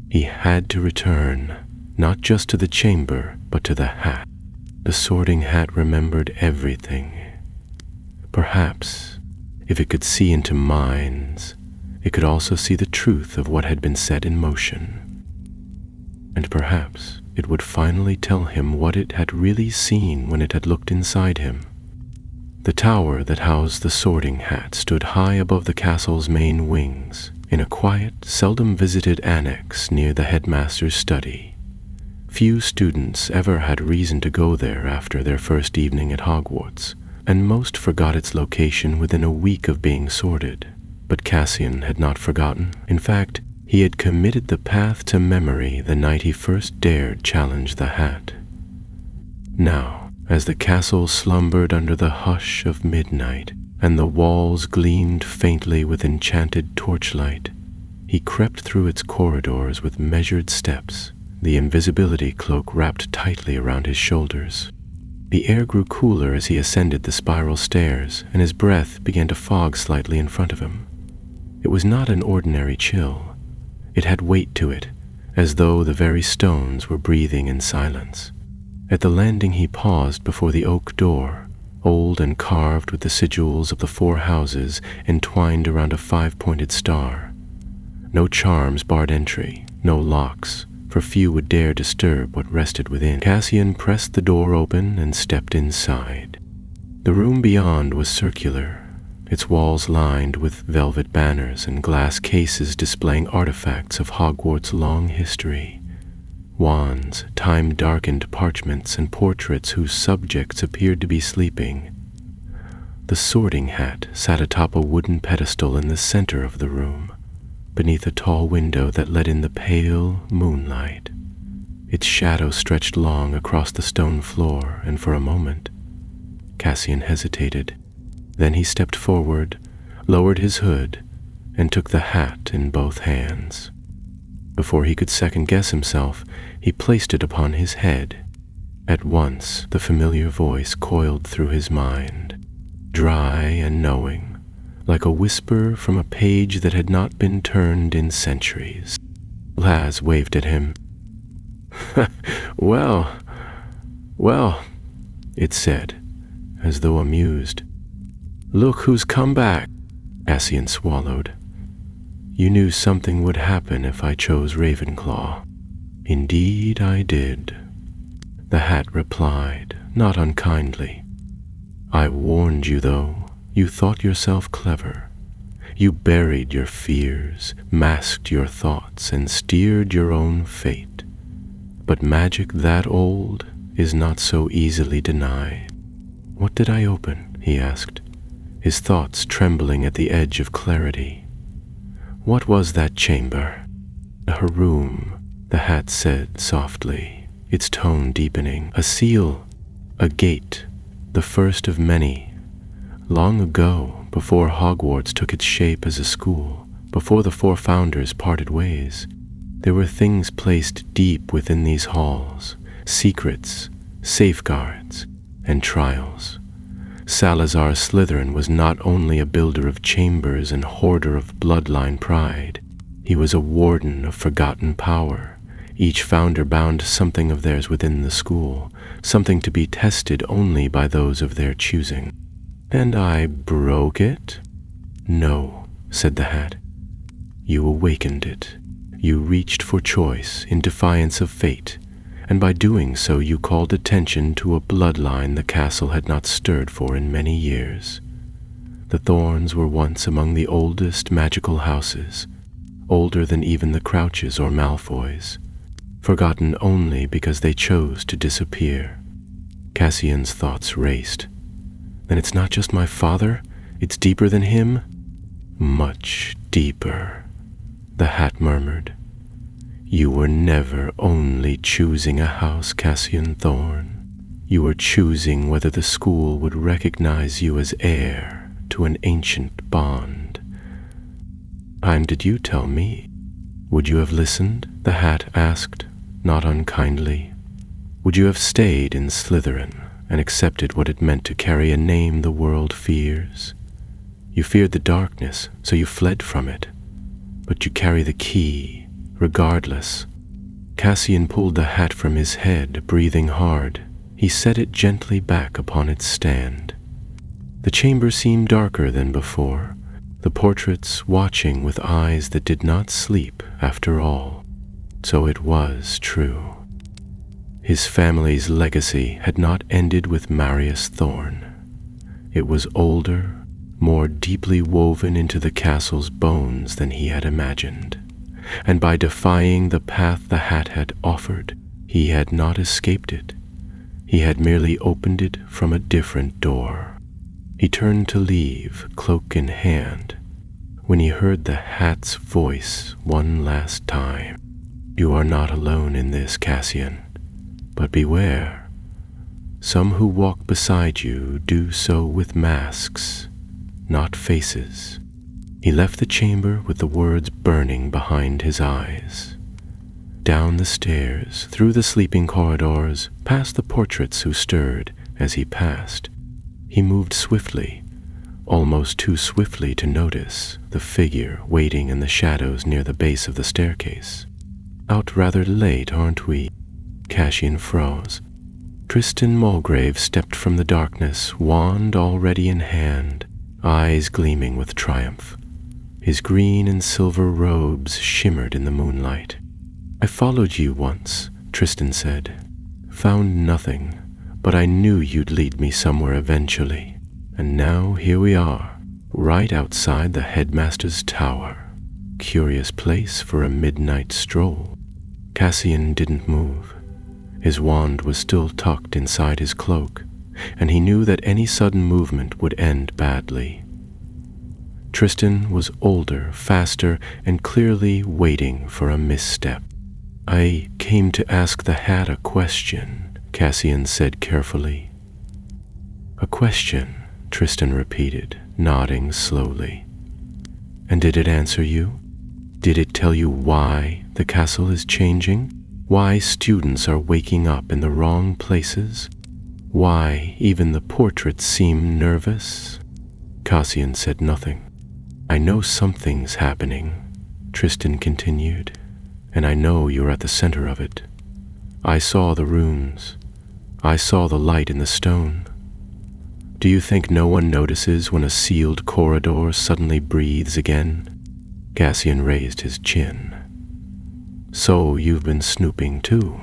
He had to return, not just to the chamber, but to the hat. The Sorting Hat remembered everything. Perhaps, if it could see into minds, it could also see the truth of what had been set in motion. And perhaps it would finally tell him what it had really seen when it had looked inside him. The tower that housed the Sorting Hat stood high above the castle's main wings, in a quiet, seldom visited annex near the headmaster's study. Few students ever had reason to go there after their first evening at Hogwarts, and most forgot its location within a week of being sorted. But Cassian had not forgotten. In fact, he had committed the path to memory the night he first dared challenge the hat. Now, as the castle slumbered under the hush of midnight, and the walls gleamed faintly with enchanted torchlight, he crept through its corridors with measured steps, the invisibility cloak wrapped tightly around his shoulders. The air grew cooler as he ascended the spiral stairs, and his breath began to fog slightly in front of him. It was not an ordinary chill. It had weight to it, as though the very stones were breathing in silence. At the landing he paused before the oak door, old and carved with the sigils of the 4 houses entwined around a 5-pointed star. No charms barred entry, no locks, for few would dare disturb what rested within. Cassian pressed the door open and stepped inside. The room beyond was circular, its walls lined with velvet banners and glass cases displaying artifacts of Hogwarts' long history. Wands, time-darkened parchments, and portraits whose subjects appeared to be sleeping. The Sorting Hat sat atop a wooden pedestal in the center of the room, beneath a tall window that let in the pale moonlight. Its shadow stretched long across the stone floor, and for a moment, Cassian hesitated. Then he stepped forward, lowered his hood, and took the hat in both hands. Before he could second-guess himself, he placed it upon his head. At once, the familiar voice coiled through his mind, dry and knowing, like a whisper from a page that had not been turned in centuries. Laz waved at him. Well, it said, as though amused. Look who's come back. Cassian swallowed. You knew something would happen if I chose Ravenclaw. Indeed I did. The hat replied, not unkindly. I warned you, though. You thought yourself clever. You buried your fears, masked your thoughts, and steered your own fate. But magic that old is not so easily denied. What did I open? He asked. his thoughts trembling at the edge of clarity. What was that chamber? Her room, the hat said softly, its tone deepening. A seal, a gate, the first of many. Long ago, before Hogwarts took its shape as a school, before the four founders parted ways, there were things placed deep within these halls, secrets, safeguards, and trials. Salazar Slytherin was not only a builder of chambers and hoarder of bloodline pride, he was a warden of forgotten power. Each founder bound something of theirs within the school, something to be tested only by those of their choosing. And I broke it? No, said the hat. You awakened it. You reached for choice in defiance of fate, and by doing so you called attention to a bloodline the castle had not stirred for in many years. The Thorns were once among the oldest magical houses, older than even the Crouches or Malfoys, forgotten only because they chose to disappear. Cassian's thoughts raced. Then it's not just my father, it's deeper than him? Much deeper, the hat murmured. You were never only choosing a house, Cassian Thorn. You were choosing whether the school would recognize you as heir to an ancient bond. And did you tell me? Would you have listened? The hat asked, not unkindly. Would you have stayed in Slytherin and accepted what it meant to carry a name the world fears? You feared the darkness, so you fled from it. But you carry the key, regardless. Cassian pulled the hat from his head, breathing hard. He set it gently back upon its stand. The chamber seemed darker than before, the portraits watching with eyes that did not sleep after all. So it was true. His family's legacy had not ended with Marius Thorn. It was older, more deeply woven into the castle's bones than he had imagined. And by defying the path the hat had offered, he had not escaped it. He had merely opened it from a different door. He turned to leave, cloak in hand, when he heard the hat's voice one last time. You are not alone in this, Cassian, but beware. Some who walk beside you do so with masks, not faces. He left the chamber with the words burning behind his eyes. Down the stairs, through the sleeping corridors, past the portraits who stirred as he passed, he moved swiftly, almost too swiftly to notice the figure waiting in the shadows near the base of the staircase. Out rather late, aren't we? Cassian froze. Tristan Mulgrave stepped from the darkness, wand already in hand, eyes gleaming with triumph. His green and silver robes shimmered in the moonlight. I followed you once, Tristan said. Found nothing, but I knew you'd lead me somewhere eventually. And now here we are, right outside the headmaster's tower. Curious place for a midnight stroll. Cassian didn't move. His wand was still tucked inside his cloak, and he knew that any sudden movement would end badly. Tristan was older, faster, and clearly waiting for a misstep. I came to ask the hat a question, Cassian said carefully. A question, Tristan repeated, nodding slowly. And did it answer you? Did it tell you why the castle is changing? Why students are waking up in the wrong places? Why even the portraits seem nervous? Cassian said nothing. I know something's happening, Tristan continued, and I know you're at the center of it. I saw the runes. I saw the light in the stone. Do you think no one notices when a sealed corridor suddenly breathes again? Cassian raised his chin. So you've been snooping too.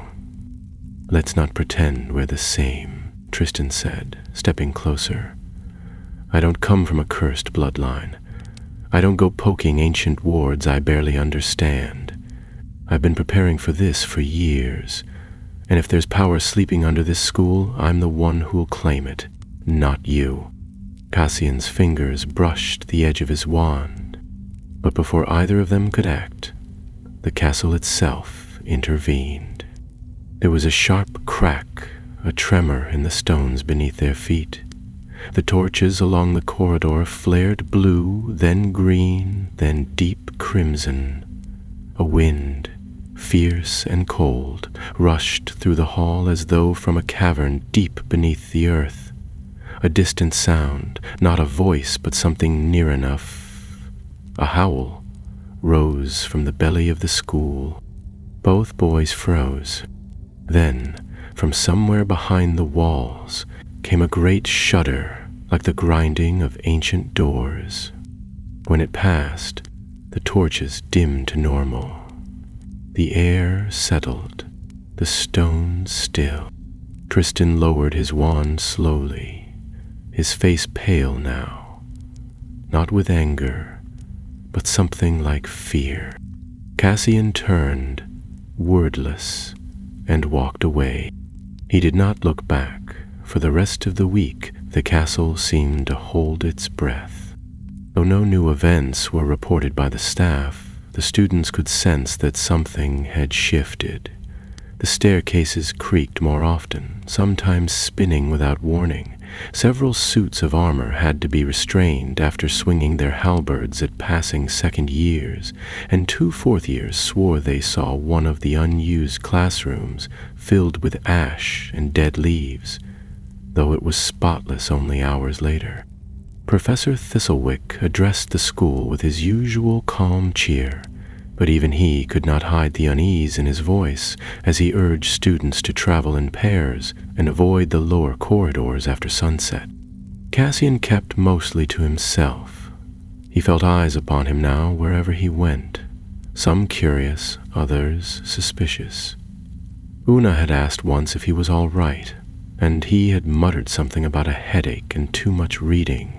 Let's not pretend we're the same, Tristan said, stepping closer. I don't come from a cursed bloodline. I don't go poking ancient wards I barely understand. I've been preparing for this for years, and if there's power sleeping under this school, I'm the one who'll claim it, not you. Cassian's fingers brushed the edge of his wand, but before either of them could act, the castle itself intervened. There was a sharp crack, a tremor in the stones beneath their feet. The torches along the corridor flared blue, then green, then deep crimson. A wind, fierce and cold, rushed through the hall as though from a cavern deep beneath the earth. A distant sound, not a voice but something near enough. A howl rose from the belly of the school. Both boys froze. Then, from somewhere behind the walls, came a great shudder like the grinding of ancient doors. When it passed, the torches dimmed to normal. The air settled, the stones still. Tristan lowered his wand slowly, his face pale now, not with anger, but something like fear. Cassian turned, wordless, and walked away. He did not look back. For the rest of the week, the castle seemed to hold its breath. Though no new events were reported by the staff, the students could sense that something had shifted. The staircases creaked more often, sometimes spinning without warning. Several suits of armor had to be restrained after swinging their halberds at passing second years, and 2 fourth years swore they saw one of the unused classrooms filled with ash and dead leaves, though it was spotless only hours later. Professor Thistlewick addressed the school with his usual calm cheer, but even he could not hide the unease in his voice as he urged students to travel in pairs and avoid the lower corridors after sunset. Cassian kept mostly to himself. He felt eyes upon him now wherever he went, some curious, others suspicious. Una had asked once if he was all right, and he had muttered something about a headache and too much reading.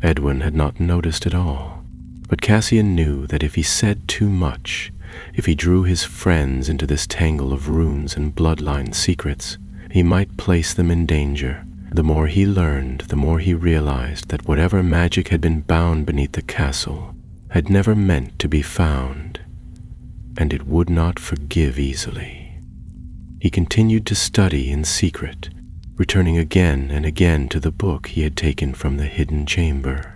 Edwin had not noticed at all, but Cassian knew that if he said too much, if he drew his friends into this tangle of runes and bloodline secrets, he might place them in danger. The more he learned, the more he realized that whatever magic had been bound beneath the castle had never meant to be found, and it would not forgive easily. He continued to study in secret, returning again and again to the book he had taken from the hidden chamber.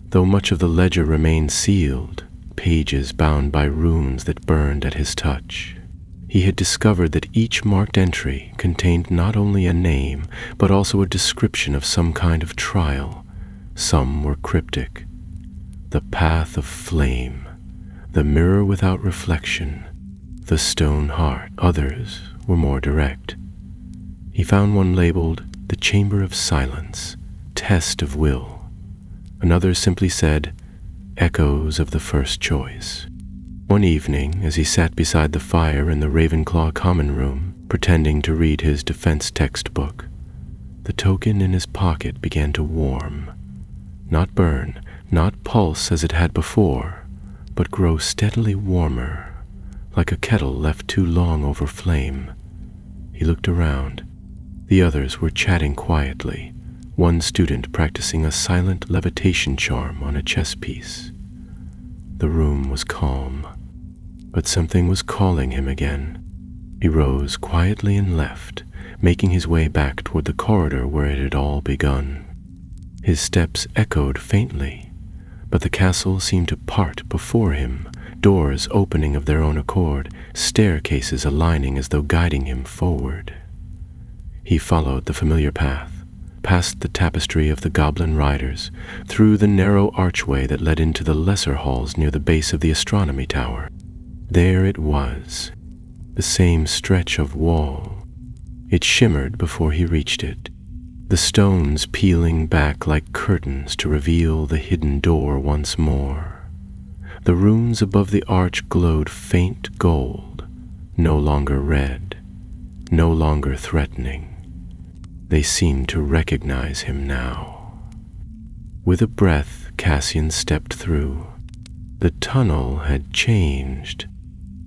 Though much of the ledger remained sealed, pages bound by runes that burned at his touch, he had discovered that each marked entry contained not only a name, but also a description of some kind of trial. Some were cryptic. The path of flame, the mirror without reflection, the stone heart. Others were more direct. He found one labeled the Chamber of Silence, Test of Will. Another simply said, Echoes of the First Choice. One evening, as he sat beside the fire in the Ravenclaw common room, pretending to read his defense textbook, the token in his pocket began to warm. Not burn, not pulse as it had before, but grow steadily warmer, like a kettle left too long over flame. He looked around. The others were chatting quietly, one student practicing a silent levitation charm on a chess piece. The room was calm, but something was calling him again. He rose quietly and left, making his way back toward the corridor where it had all begun. His steps echoed faintly, but the castle seemed to part before him, doors opening of their own accord, staircases aligning as though guiding him forward. He followed the familiar path, past the tapestry of the goblin riders, through the narrow archway that led into the lesser halls near the base of the astronomy tower. There it was, the same stretch of wall. It shimmered before he reached it, the stones peeling back like curtains to reveal the hidden door once more. The runes above the arch glowed faint gold, no longer red, no longer threatening. They seemed to recognize him now. With a breath, Cassian stepped through. The tunnel had changed.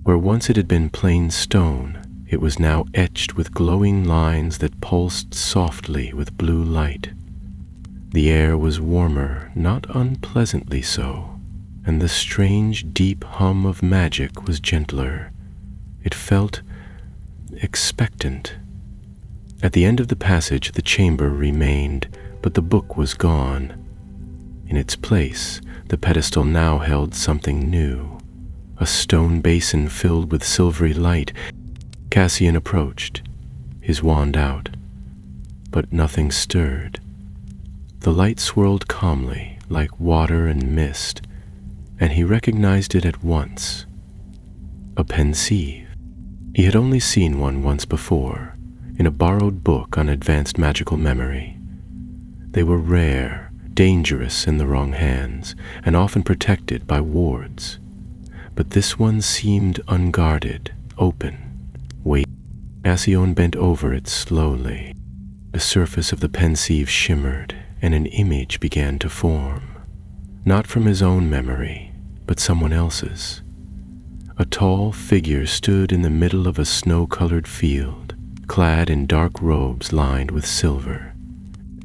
Where once it had been plain stone, it was now etched with glowing lines that pulsed softly with blue light. The air was warmer, not unpleasantly so, and the strange, deep hum of magic was gentler. It felt expectant. At the end of the passage, the chamber remained, but the book was gone. In its place, the pedestal now held something new, a stone basin filled with silvery light. Cassian approached, his wand out, but nothing stirred. The light swirled calmly, like water and mist, and he recognized it at once. A pensieve. He had only seen one once before, in a borrowed book on advanced magical memory. They were rare, dangerous in the wrong hands, and often protected by wards. But this one seemed unguarded, open, waiting. Cassian bent over it slowly. The surface of the pensieve shimmered, and an image began to form. Not from his own memory, but someone else's. A tall figure stood in the middle of a snow-colored field, clad in dark robes lined with silver.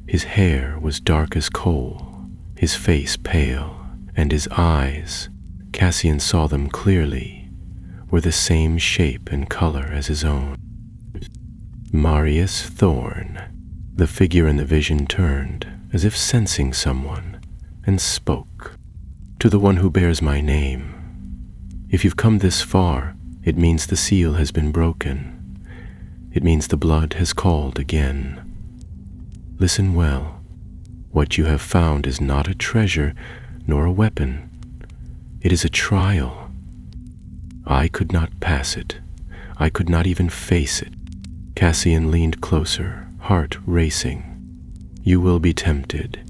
His hair was dark as coal, his face pale, and his eyes, Cassian saw them clearly, were the same shape and color as his own. Marius Thorn. The figure in the vision turned, as if sensing someone, and spoke. To the one who bears my name. If you've come this far, it means the seal has been broken. It means the blood has called again. Listen well. What you have found is not a treasure, nor a weapon. It is a trial. I could not pass it. I could not even face it. Cassian leaned closer, heart racing. You will be tempted.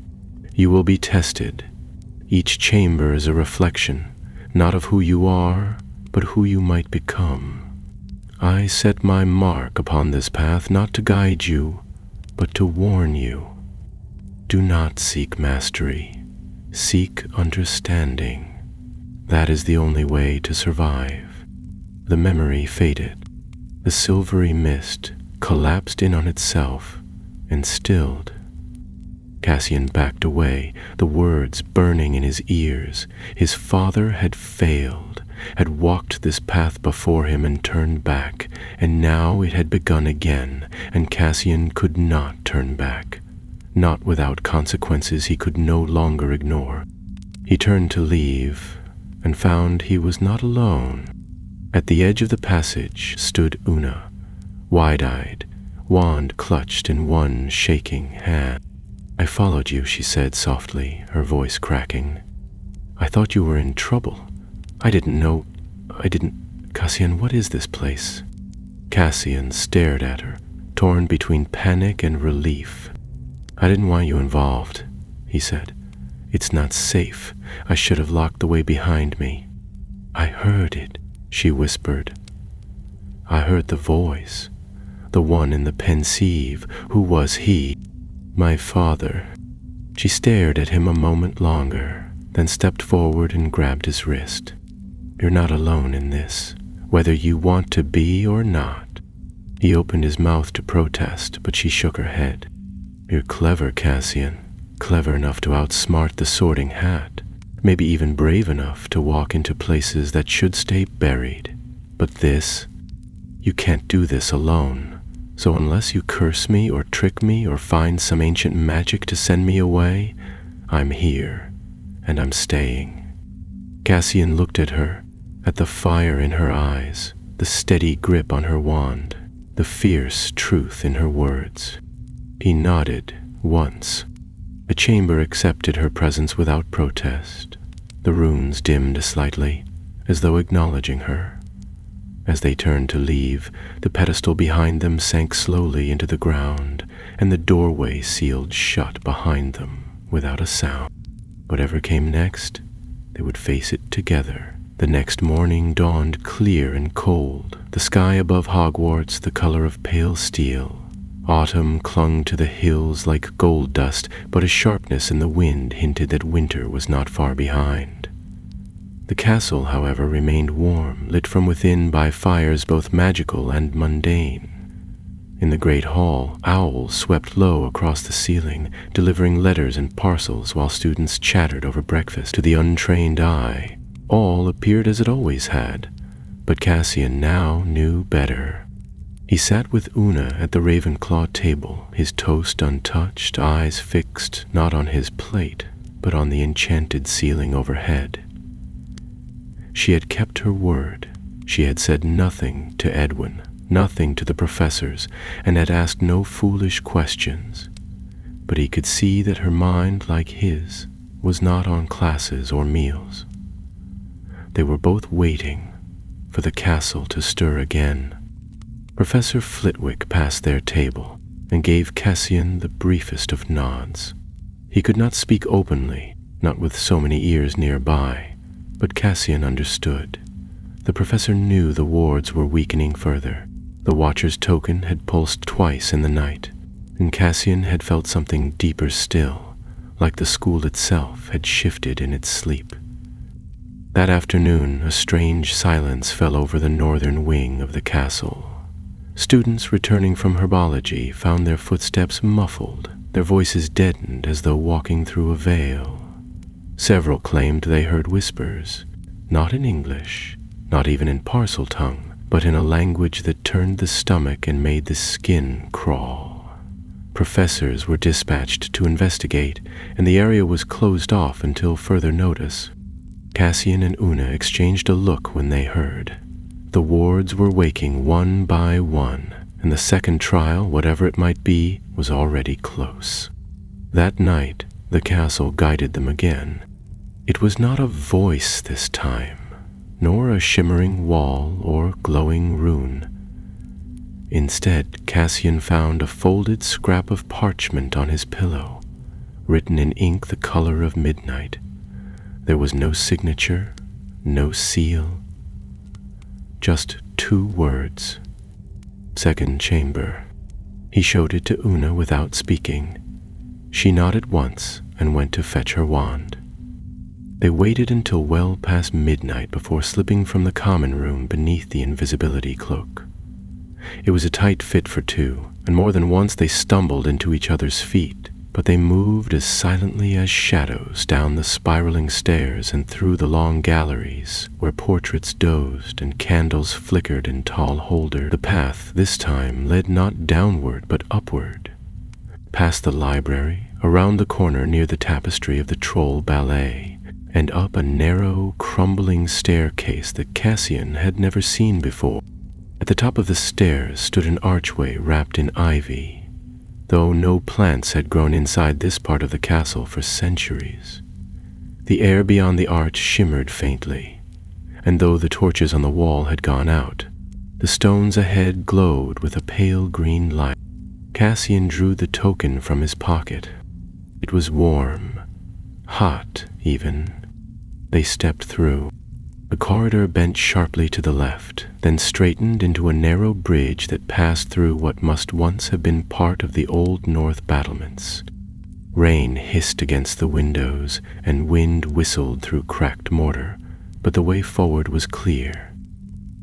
You will be tested. Each chamber is a reflection, not of who you are, but who you might become. I set my mark upon this path not to guide you, but to warn you. Do not seek mastery. Seek understanding. That is the only way to survive. The memory faded. The silvery mist collapsed in on itself and stilled. Cassian backed away, the words burning in his ears. His father had failed, had walked this path before him and turned back, and now it had begun again, and Cassian could not turn back, not without consequences he could no longer ignore. He turned to leave, and found he was not alone. At the edge of the passage stood Una, wide-eyed, wand clutched in one shaking hand. I followed you, she said softly, her voice cracking. I thought you were in trouble. I didn't. Cassian, what is this place? Cassian stared at her, torn between panic and relief. I didn't want you involved, he said. It's not safe. I should have locked the way behind me. I heard it, she whispered. I heard the voice, the one in the pensieve. Who was he? My father. She stared at him a moment longer, then stepped forward and grabbed his wrist. You're not alone in this, whether you want to be or not. He opened his mouth to protest, but she shook her head. You're clever, Cassian, clever enough to outsmart the Sorting Hat, maybe even brave enough to walk into places that should stay buried. But this, you can't do this alone. So unless you curse me or trick me or find some ancient magic to send me away, I'm here, and I'm staying. Cassian looked at her, at the fire in her eyes, the steady grip on her wand, the fierce truth in her words. He nodded once. The chamber accepted her presence without protest. The runes dimmed slightly, as though acknowledging her. As they turned to leave, the pedestal behind them sank slowly into the ground, and the doorway sealed shut behind them without a sound. Whatever came next, they would face it together. The next morning dawned clear and cold, the sky above Hogwarts the color of pale steel. Autumn clung to the hills like gold dust, but a sharpness in the wind hinted that winter was not far behind. The castle, however, remained warm, lit from within by fires both magical and mundane. In the great hall, owls swept low across the ceiling, delivering letters and parcels while students chattered over breakfast. To the untrained eye, all appeared as it always had, but Cassian now knew better. He sat with Una at the Ravenclaw table, his toast untouched, eyes fixed not on his plate, but on the enchanted ceiling overhead. She had kept her word. She had said nothing to Edwin, nothing to the professors, and had asked no foolish questions. But he could see that her mind, like his, was not on classes or meals. They were both waiting for the castle to stir again. Professor Flitwick passed their table and gave Cassian the briefest of nods. He could not speak openly, not with so many ears nearby, but Cassian understood. The professor knew the wards were weakening further. The Watcher's token had pulsed twice in the night, and Cassian had felt something deeper still, like the school itself had shifted in its sleep. That afternoon, a strange silence fell over the northern wing of the castle. Students returning from herbology found their footsteps muffled, their voices deadened as though walking through a veil. Several claimed they heard whispers, not in English, not even in Parseltongue, but in a language that turned the stomach and made the skin crawl. Professors were dispatched to investigate, and the area was closed off until further notice. Cassian and Una exchanged a look when they heard. The wards were waking one by one, and the second trial, whatever it might be, was already close. That night, the castle guided them again. It was not a voice this time, nor a shimmering wall or glowing rune. Instead, Cassian found a folded scrap of parchment on his pillow, written in ink the color of midnight. There was no signature, no seal, just 2 words. Second chamber. He showed it to Una without speaking. She nodded once and went to fetch her wand. They waited until well past midnight before slipping from the common room beneath the invisibility cloak. It was a tight fit for 2, and more than once they stumbled into each other's feet, but they moved as silently as shadows down the spiraling stairs and through the long galleries where portraits dozed and candles flickered in tall holders. The path this time led not downward but upward, past the library, around the corner near the tapestry of the Troll Ballet, and up a narrow, crumbling staircase that Cassian had never seen before. At the top of the stairs stood an archway wrapped in ivy, though no plants had grown inside this part of the castle for centuries. The air beyond the arch shimmered faintly, and though the torches on the wall had gone out, the stones ahead glowed with a pale green light. Cassian drew the token from his pocket. It was warm, hot even. They stepped through. The corridor bent sharply to the left, then straightened into a narrow bridge that passed through what must once have been part of the old north battlements. Rain hissed against the windows, and wind whistled through cracked mortar, but the way forward was clear.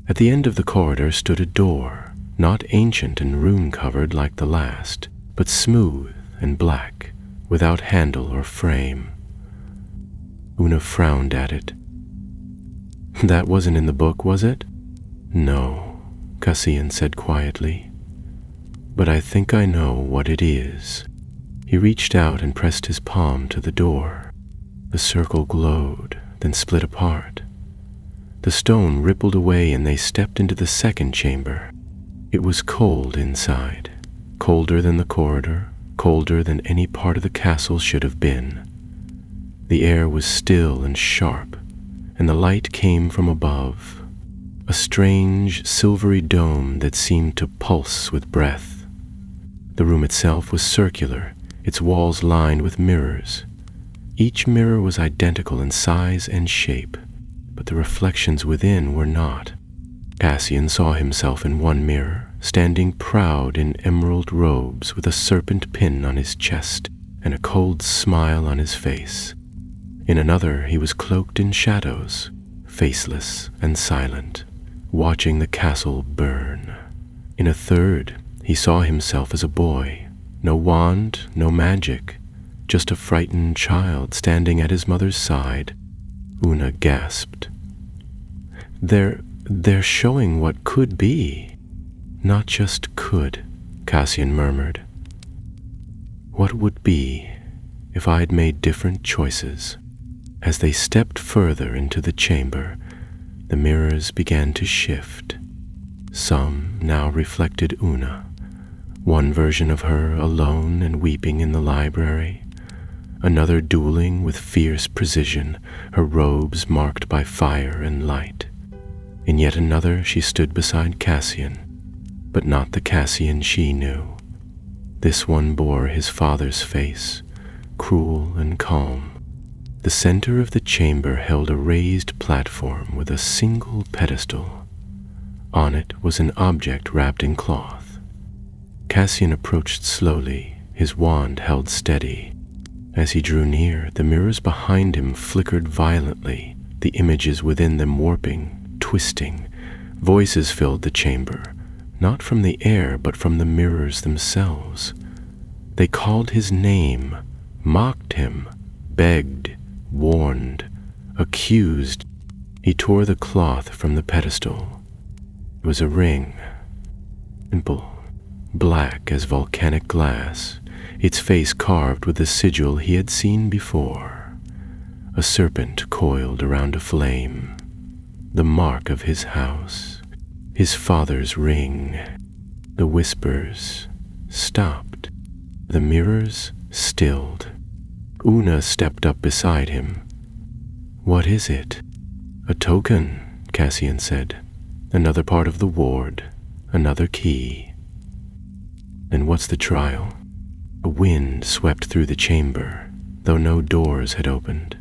At the end of the corridor stood a door, not ancient and rune-covered like the last, but smooth and black, without handle or frame. Una frowned at it. "That wasn't in the book, was it?" "No," Cassian said quietly. "But I think I know what it is." He reached out and pressed his palm to the door. The circle glowed, then split apart. The stone rippled away and they stepped into the second chamber. It was cold inside, colder than the corridor, colder than any part of the castle should have been. The air was still and sharp, and the light came from above, a strange, silvery dome that seemed to pulse with breath. The room itself was circular, its walls lined with mirrors. Each mirror was identical in size and shape, but the reflections within were not. Cassian saw himself in one mirror, standing proud in emerald robes with a serpent pin on his chest and a cold smile on his face. In another, he was cloaked in shadows, faceless and silent, watching the castle burn. In a third, He saw himself as a boy, no wand, no magic, just a frightened child standing at his mother's side. Una gasped. They're showing what could be, not just could, Cassian murmured. What would be if I'd made different choices? As they stepped further into the chamber, the mirrors began to shift. Some now reflected Una, one version of her alone and weeping in the library, another dueling with fierce precision, her robes marked by fire and light. In yet another she stood beside Cassian, but not the Cassian she knew. This one bore his father's face, cruel and calm. The center of the chamber held a raised platform with a single pedestal. On it was an object wrapped in cloth. Cassian approached slowly, his wand held steady. As he drew near, the mirrors behind him flickered violently, the images within them warping, twisting. Voices filled the chamber, not from the air but from the mirrors themselves. They called his name, mocked him, begged, warned, accused. He tore the cloth from the pedestal. It was a ring, simple, black as volcanic glass, its face carved with the sigil he had seen before. A serpent coiled around a flame, the mark of his house, his father's ring. The whispers stopped. The mirrors stilled. Una stepped up beside him. What is it? A token, Cassian said. Another part of the ward, another key. Then what's the trial? A wind swept through the chamber, though no doors had opened.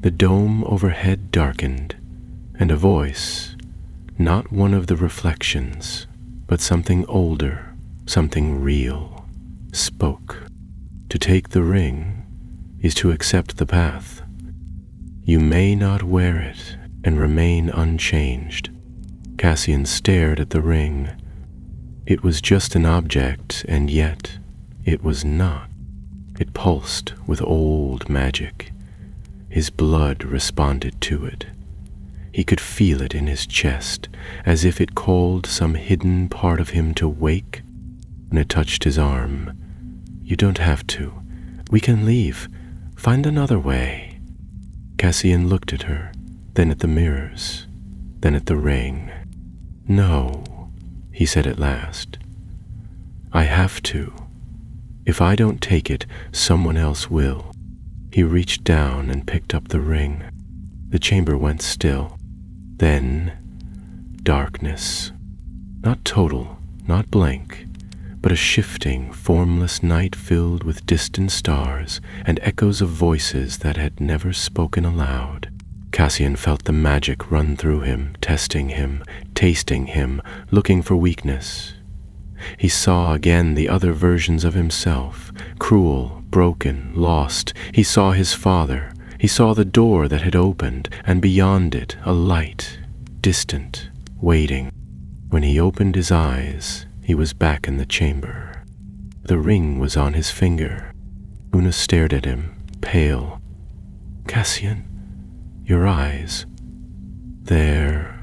The dome overhead darkened, and a voice, not one of the reflections, but something older, something real, spoke. To take the ring is to accept the path. You may not wear it and remain unchanged. Cassian stared at the ring. It was just an object, and yet it was not. It pulsed with old magic. His blood responded to it. He could feel it in his chest, as if it called some hidden part of him to wake. When it touched his arm, "You don't have to. We can leave. Find another way." Cassian looked at her, then at the mirrors, then at the ring. "No," he said at last. "I have to. If I don't take it, someone else will." He reached down and picked up the ring. The chamber went still. Then, darkness. Not total, not blank, but a shifting, formless night filled with distant stars and echoes of voices that had never spoken aloud. Cassian felt the magic run through him, testing him, tasting him, looking for weakness. He saw again the other versions of himself, cruel, broken, lost. He saw his father. He saw the door that had opened, and beyond it a light, distant, waiting. When he opened his eyes, he was back in the chamber. The ring was on his finger. Una stared at him, pale. "Cassian, your eyes." "There."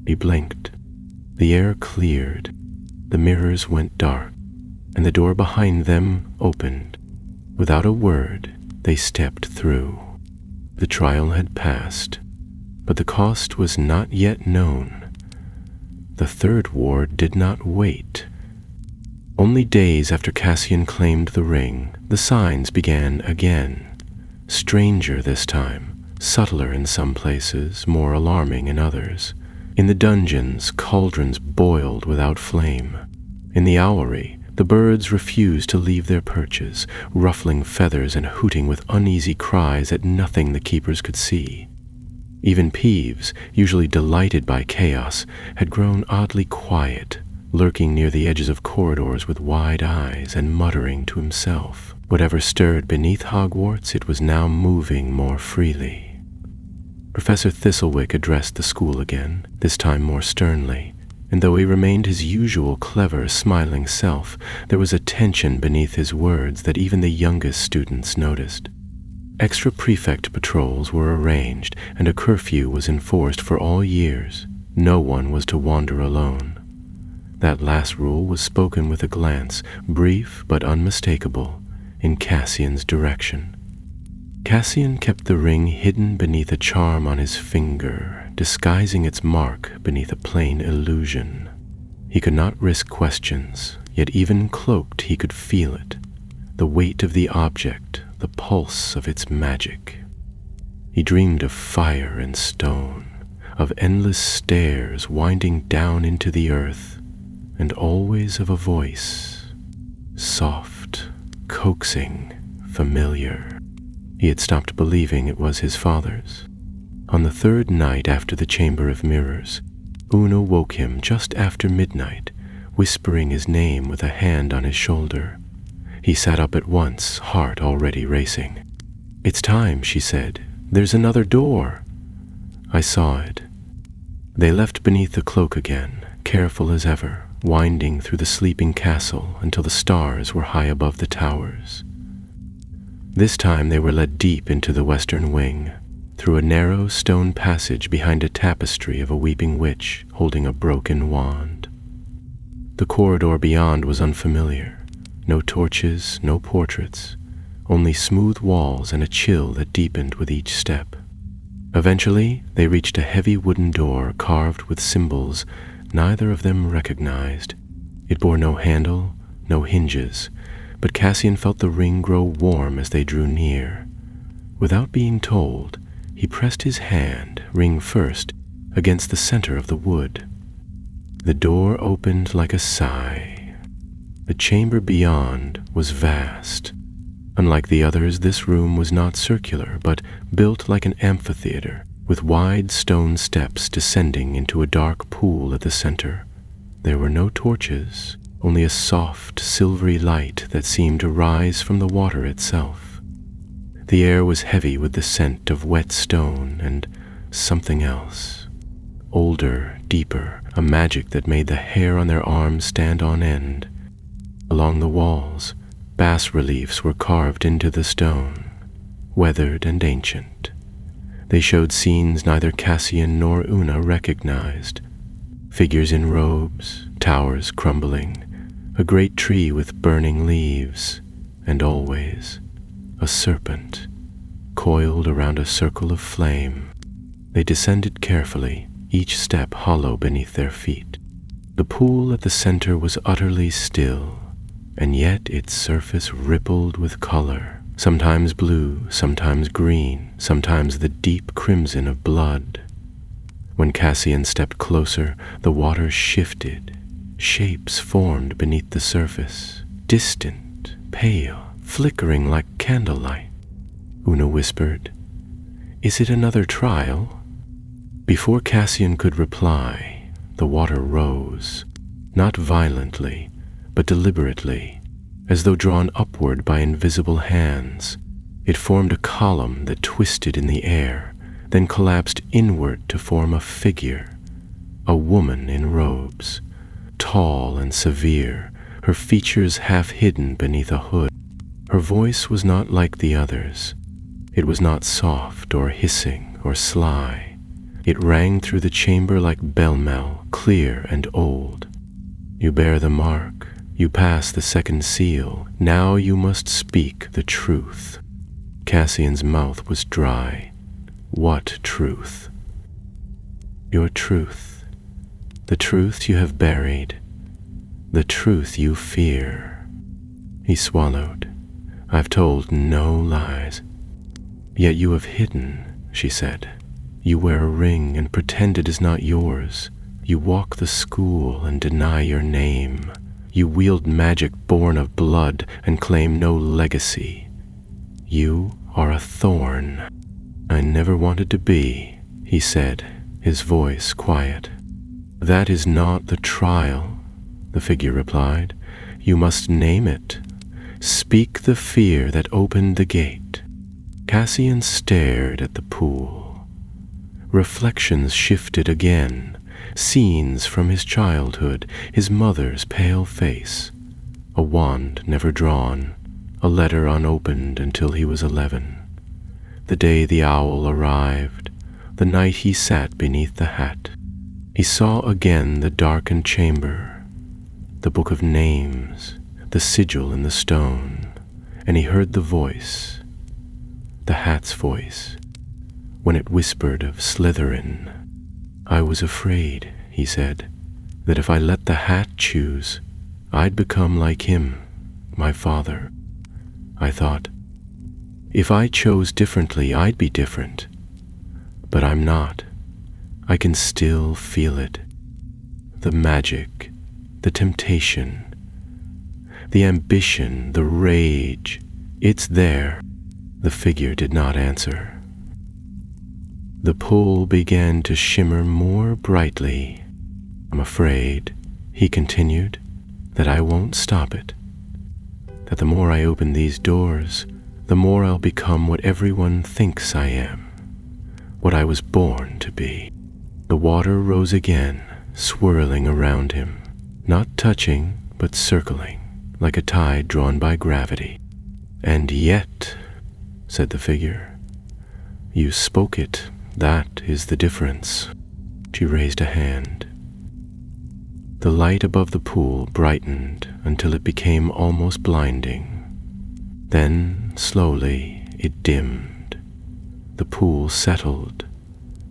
He blinked. The air cleared. The mirrors went dark, and the door behind them opened. Without a word, they stepped through. The trial had passed, but the cost was not yet known. The third ward did not wait. Only days after Cassian claimed the ring, the signs began again. Stranger this time, subtler in some places, more alarming in others. In the dungeons, cauldrons boiled without flame. In the owlery, the birds refused to leave their perches, ruffling feathers and hooting with uneasy cries at nothing the keepers could see. Even Peeves, usually delighted by chaos, had grown oddly quiet, lurking near the edges of corridors with wide eyes and muttering to himself. Whatever stirred beneath Hogwarts, it was now moving more freely. Professor Thistlewick addressed the school again, this time more sternly. and though he remained his usual clever, smiling self, there was a tension beneath his words that even the youngest students noticed. Extra prefect patrols were arranged, and a curfew was enforced for all years. No one was to wander alone. That last rule was spoken with a glance, brief but unmistakable, in Cassian's direction. Cassian kept the ring hidden beneath a charm on his finger, disguising its mark beneath a plain illusion. He could not risk questions, yet even cloaked he could feel it, the weight of the object, the pulse of its magic. He dreamed of fire and stone, of endless stairs winding down into the earth, and always of a voice, soft, coaxing, familiar. He had stopped believing it was his father's. On the third night after the Chamber of Mirrors, Una woke him just after midnight, whispering his name with a hand on his shoulder. He sat up at once, heart already racing. "It's time," she said. "There's another door." I saw it. They left beneath the cloak again, careful as ever, winding through the sleeping castle until the stars were high above the towers. This time they were led deep into the western wing, through a narrow stone passage behind a tapestry of a weeping witch holding a broken wand. The corridor beyond was unfamiliar. No torches, no portraits, only smooth walls and a chill that deepened with each step. Eventually, they reached a heavy wooden door carved with symbols neither of them recognized. It bore no handle, no hinges, but Cassian felt the ring grow warm as they drew near. Without being told, he pressed his hand, ring first, against the center of the wood. The door opened like a sigh. The chamber beyond was vast. Unlike the others, this room was not circular, but built like an amphitheater, with wide stone steps descending into a dark pool at the center. There were no torches, only a soft, silvery light that seemed to rise from the water itself. The air was heavy with the scent of wet stone and something else. Older, deeper, a magic that made the hair on their arms stand on end. Along the walls, bas-reliefs were carved into the stone, weathered and ancient. They showed scenes neither Cassian nor Una recognized. Figures in robes, towers crumbling, a great tree with burning leaves, and always a serpent, coiled around a circle of flame. They descended carefully, each step hollow beneath their feet. The pool at the center was utterly still, and yet its surface rippled with color, sometimes blue, sometimes green, sometimes the deep crimson of blood. When Cassian stepped closer, the water shifted. Shapes formed beneath the surface, distant, pale, flickering like candlelight. Una whispered, "Is it another trial?" Before Cassian could reply, the water rose, not violently, but deliberately, as though drawn upward by invisible hands. It formed a column that twisted in the air, then collapsed inward to form a figure, a woman in robes, tall and severe, her features half hidden beneath a hood. Her voice was not like the others. It was not soft or hissing or sly. It rang through the chamber like bell-knell, clear and old. "You bear the mark. You pass the second seal. Now you must speak the truth." Cassian's mouth was dry. "What truth?" "Your truth. The truth you have buried. The truth you fear." He swallowed. "I've told no lies." "Yet you have hidden," she said. "You wear a ring and pretend it is not yours. You walk the school and deny your name. You wield magic born of blood and claim no legacy. You are a thorn." "I never wanted to be," he said, his voice quiet. "That is not the trial," the figure replied. "You must name it. Speak the fear that opened the gate." Cassian stared at the pool. Reflections shifted again, scenes from his childhood, his mother's pale face, a wand never drawn, a letter unopened until he was 11, the day the owl arrived, the night he sat beneath the hat. He saw again the darkened chamber, the book of names, the sigil in the stone, and he heard the voice, the hat's voice, when it whispered of Slytherin. "I was afraid," he said, "that if I let the hat choose, I'd become like him, my father. I thought, if I chose differently, I'd be different. But I'm not. I can still feel it. The magic, the temptation, the ambition, the rage. It's there." The figure did not answer. The pool began to shimmer more brightly. "I'm afraid," he continued, "that I won't stop it. That the more I open these doors, the more I'll become what everyone thinks I am, what I was born to be." The water rose again, swirling around him, not touching, but circling, like a tide drawn by gravity. "And yet," said the figure, "you spoke it. That is the difference." She raised a hand. The light above the pool brightened until it became almost blinding. Then, slowly, it dimmed. The pool settled.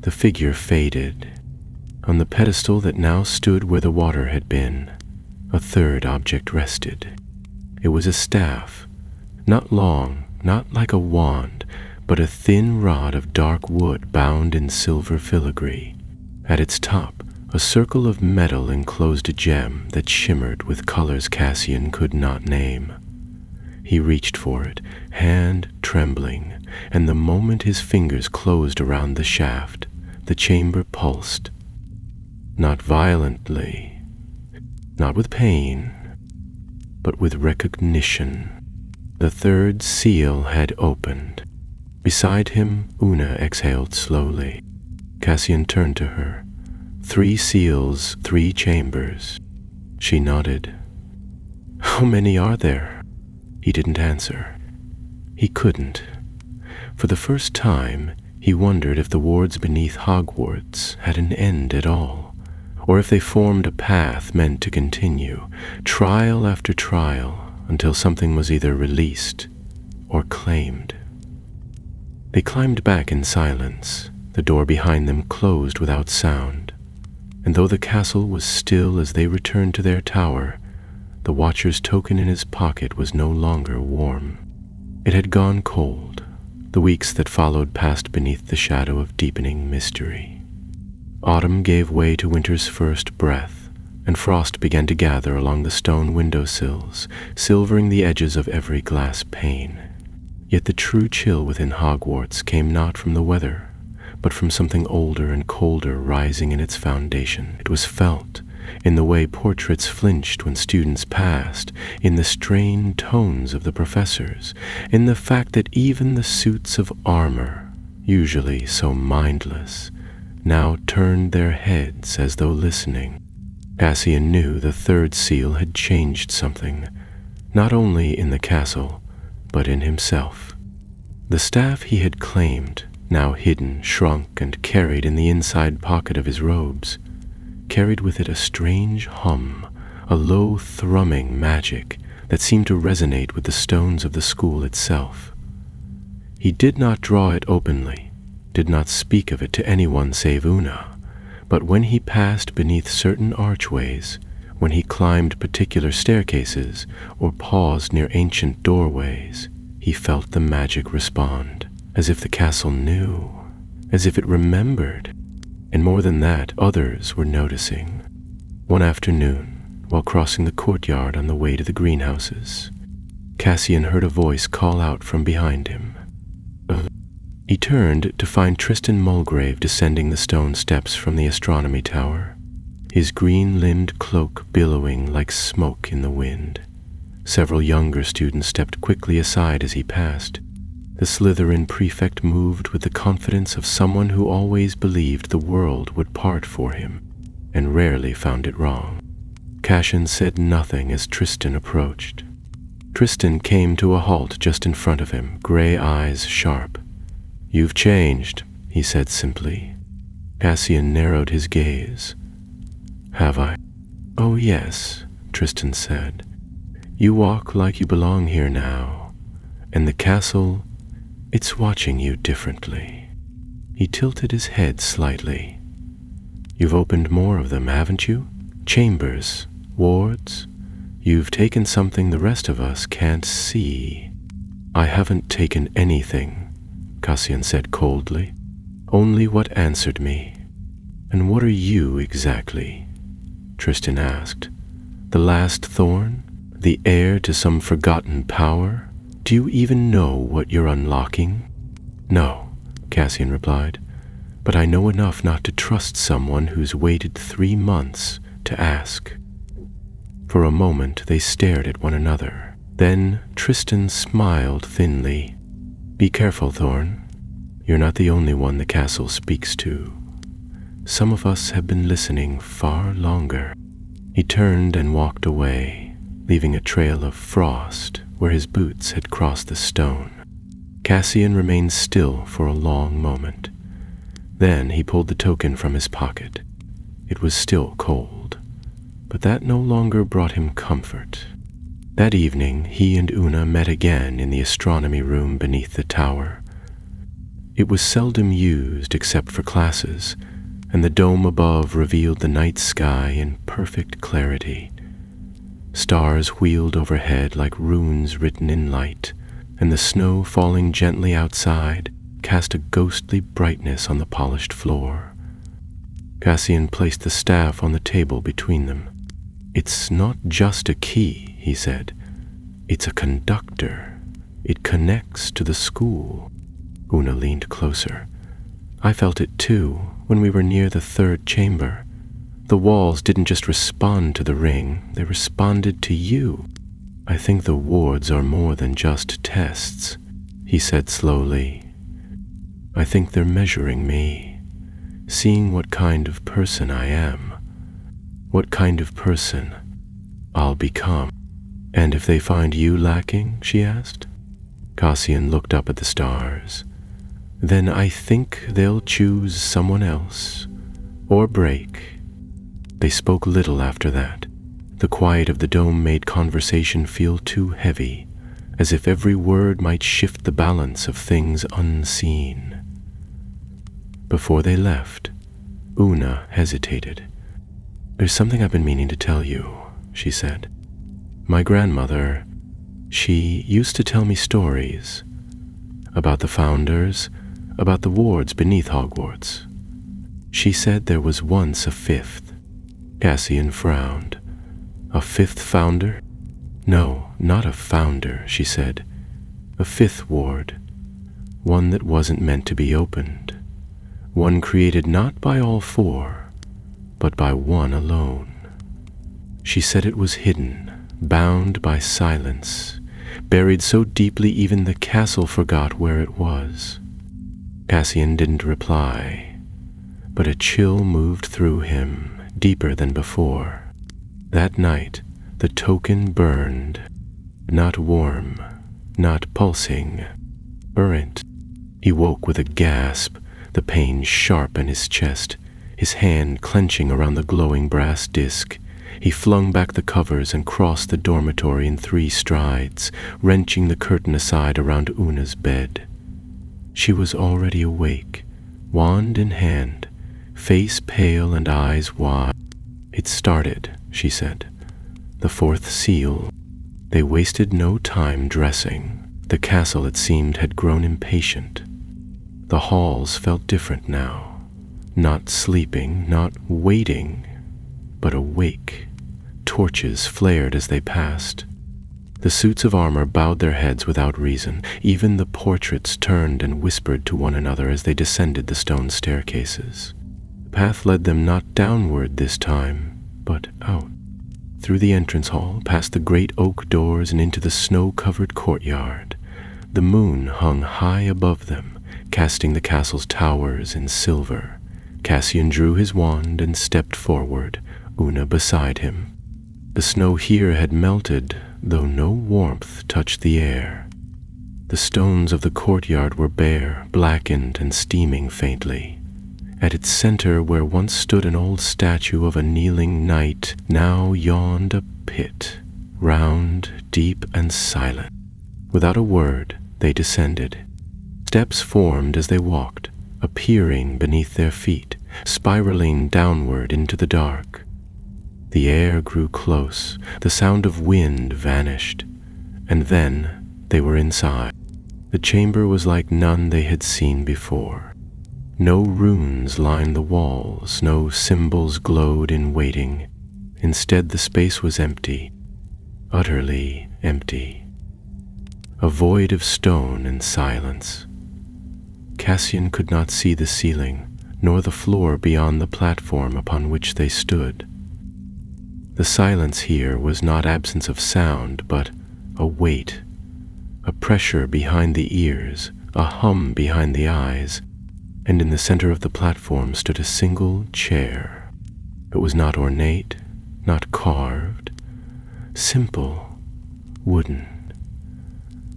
The figure faded. On the pedestal that now stood where the water had been, a third object rested. It was a staff, not long, not like a wand, but a thin rod of dark wood bound in silver filigree. At its top, a circle of metal enclosed a gem that shimmered with colors Cassian could not name. He reached for it, hand trembling, and the moment his fingers closed around the shaft, the chamber pulsed. Not violently, not with pain, but with recognition. The third seal had opened. Beside him, Una exhaled slowly. Cassian turned to her. 3 seals, 3 chambers. She nodded. "How many are there?" He didn't answer. He couldn't. For the first time, he wondered if the wards beneath Hogwarts had an end at all, or if they formed a path meant to continue, trial after trial, until something was either released or claimed. They climbed back in silence. The door behind them closed without sound, and though the castle was still as they returned to their tower, the watcher's token in his pocket was no longer warm. It had gone cold. The weeks that followed passed beneath the shadow of deepening mystery. Autumn gave way to winter's first breath, and frost began to gather along the stone windowsills, silvering the edges of every glass pane. Yet the true chill within Hogwarts came not from the weather, but from something older and colder rising in its foundation. It was felt in the way portraits flinched when students passed, in the strained tones of the professors, in the fact that even the suits of armor, usually so mindless, now turned their heads as though listening. Cassian knew the third seal had changed something, not only in the castle, but in himself. The staff he had claimed, now hidden, shrunk, and carried in the inside pocket of his robes, carried with it a strange hum, a low thrumming magic that seemed to resonate with the stones of the school itself. He did not draw it openly, did not speak of it to anyone save Una, but when he passed beneath certain archways, when he climbed particular staircases or paused near ancient doorways, he felt the magic respond, as if the castle knew, as if it remembered. And more than that, others were noticing. One afternoon, while crossing the courtyard on the way to the greenhouses, Cassian heard a voice call out from behind him. He turned to find Tristan Mulgrave descending the stone steps from the astronomy tower, his green-limbed cloak billowing like smoke in the wind. Several younger students stepped quickly aside as he passed. The Slytherin prefect moved with the confidence of someone who always believed the world would part for him. and rarely found it wrong. Cassian said nothing as Tristan approached. Tristan came to a halt just in front of him, gray eyes sharp. "You've changed," he said simply. Cassian narrowed his gaze. "Have I?" "Oh yes," Tristan said. "You walk like you belong here now, and the castle, it's watching you differently." He tilted his head slightly. "You've opened more of them, haven't you? Chambers, wards. You've taken something the rest of us can't see." "I haven't taken anything," Cassian said coldly. "Only what answered me." "And what are you exactly?" Tristan asked. "The last thorn? The heir to some forgotten power? Do you even know what you're unlocking?" "No," Cassian replied, "but I know enough not to trust someone who's waited 3 months to ask." For a moment they stared at one another. Then Tristan smiled thinly. "Be careful, Thorn. You're not the only one the castle speaks to. Some of us have been listening far longer." He turned and walked away, leaving a trail of frost where his boots had crossed the stone. Cassian remained still for a long moment. Then he pulled the token from his pocket. It was still cold, but that no longer brought him comfort. That evening, he and Una met again in the astronomy room beneath the tower. It was seldom used except for classes, and the dome above revealed the night sky in perfect clarity. Stars wheeled overhead like runes written in light, and the snow falling gently outside cast a ghostly brightness on the polished floor. Cassian placed the staff on the table between them. "It's not just a key," he said. "It's a conductor. It connects to the school." Una leaned closer. "I felt it too when we were near the 3rd chamber. The walls didn't just respond to the ring, they responded to you. I think the wards are more than just tests," he said slowly. "I think they're measuring me, seeing what kind of person I am, what kind of person I'll become." "And if they find you lacking?" she asked. Cassian looked up at the stars. "Then I think they'll choose someone else, or break." They spoke little after that. The quiet of the dome made conversation feel too heavy, as if every word might shift the balance of things unseen. Before they left, Una hesitated. "There's something I've been meaning to tell you," she said. "My grandmother, she used to tell me stories about the founders, about the wards beneath Hogwarts. She said there was once a 5th. Cassian frowned. "A 5th founder?" "No, not a founder," she said. "A 5th ward. One that wasn't meant to be opened. One created not by all 4, but by one alone. She said it was hidden, bound by silence, buried so deeply even the castle forgot where it was." Cassian didn't reply, but a chill moved through him, deeper than before. That night, the token burned, not warm, not pulsing, burnt. He woke with a gasp, the pain sharp in his chest, his hand clenching around the glowing brass disc. He flung back the covers and crossed the dormitory in 3 strides, wrenching the curtain aside around Una's bed. She was already awake, wand in hand, face pale and eyes wide. "It started," she said. "The 4th seal." They wasted no time dressing. The castle, it seemed, had grown impatient. The halls felt different now. Not sleeping, not waiting, but awake. Torches flared as they passed. The suits of armor bowed their heads without reason. Even the portraits turned and whispered to one another as they descended the stone staircases. The path led them not downward this time, but out. Through the entrance hall, past the great oak doors and into the snow-covered courtyard. The moon hung high above them, casting the castle's towers in silver, Cassian drew his wand and stepped forward, Una beside him. The snow here had melted, though no warmth touched the air. The stones of the courtyard were bare, blackened and steaming faintly. At its center, where once stood an old statue of a kneeling knight, now yawned a pit, round, deep and silent. Without a word, they descended. Steps formed as they walked, appearing beneath their feet, spiraling downward into the dark. The air grew close, the sound of wind vanished, and then they were inside. The chamber was like none they had seen before. No runes lined the walls, no symbols glowed in waiting. Instead, the space was empty, utterly empty. A void of stone and silence. Cassian could not see the ceiling, nor the floor beyond the platform upon which they stood. The silence here was not absence of sound, but a weight, a pressure behind the ears, a hum behind the eyes, and in the center of the platform stood a single chair. It was not ornate, not carved, simple, wooden,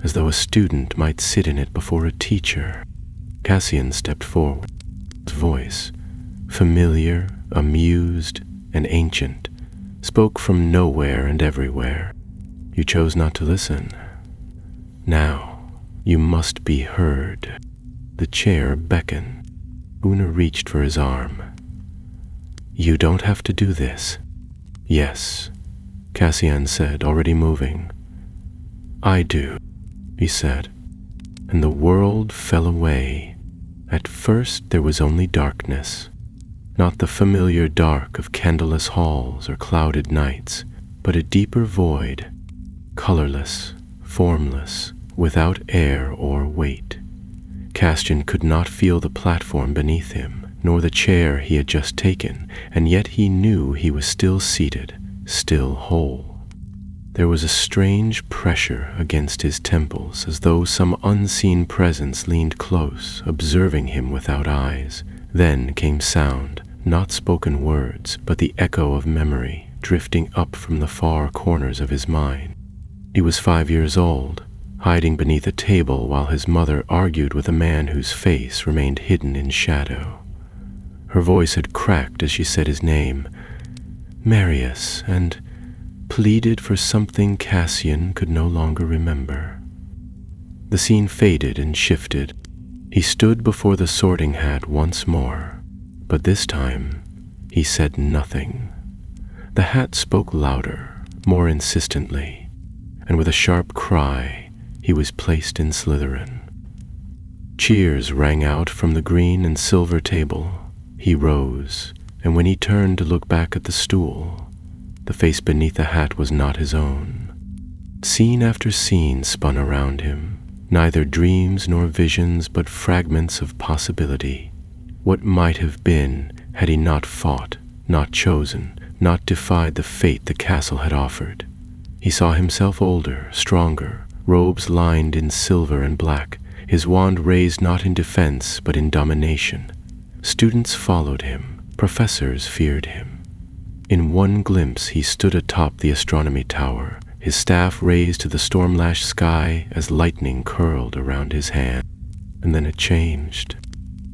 as though a student might sit in it before a teacher. Cassian stepped forward. His voice, familiar, amused, and ancient, spoke from nowhere and everywhere. You chose not to listen. Now you must be heard. The chair beckoned. Una reached for his arm. You don't have to do this. Yes, Cassian said, already moving. I do, he said, and the world fell away. At first there was only darkness, not the familiar dark of candleless halls or clouded nights, but a deeper void, colorless, formless, without air or weight. Cassian could not feel the platform beneath him, nor the chair he had just taken, and yet he knew he was still seated, still whole. There was a strange pressure against his temples, as though some unseen presence leaned close, observing him without eyes. Then came sound, not spoken words, but the echo of memory, drifting up from the far corners of his mind. He was 5 years old, hiding beneath a table while his mother argued with a man whose face remained hidden in shadow. Her voice had cracked as she said his name, Marius, and pleaded for something Cassian could no longer remember. The scene faded and shifted. He stood before the sorting hat once more, but this time he said nothing. The hat spoke louder, more insistently, and with a sharp cry, he was placed in Slytherin. Cheers rang out from the green and silver table. He rose, and when he turned to look back at the stool, the face beneath the hat was not his own. Scene after scene spun around him, neither dreams nor visions, but fragments of possibility. What might have been had he not fought, not chosen, not defied the fate the castle had offered. He saw himself older, stronger, robes lined in silver and black, his wand raised not in defense but in domination. Students followed him, professors feared him. In one glimpse he stood atop the astronomy tower, his staff raised to the storm-lashed sky as lightning curled around his hand. And then it changed.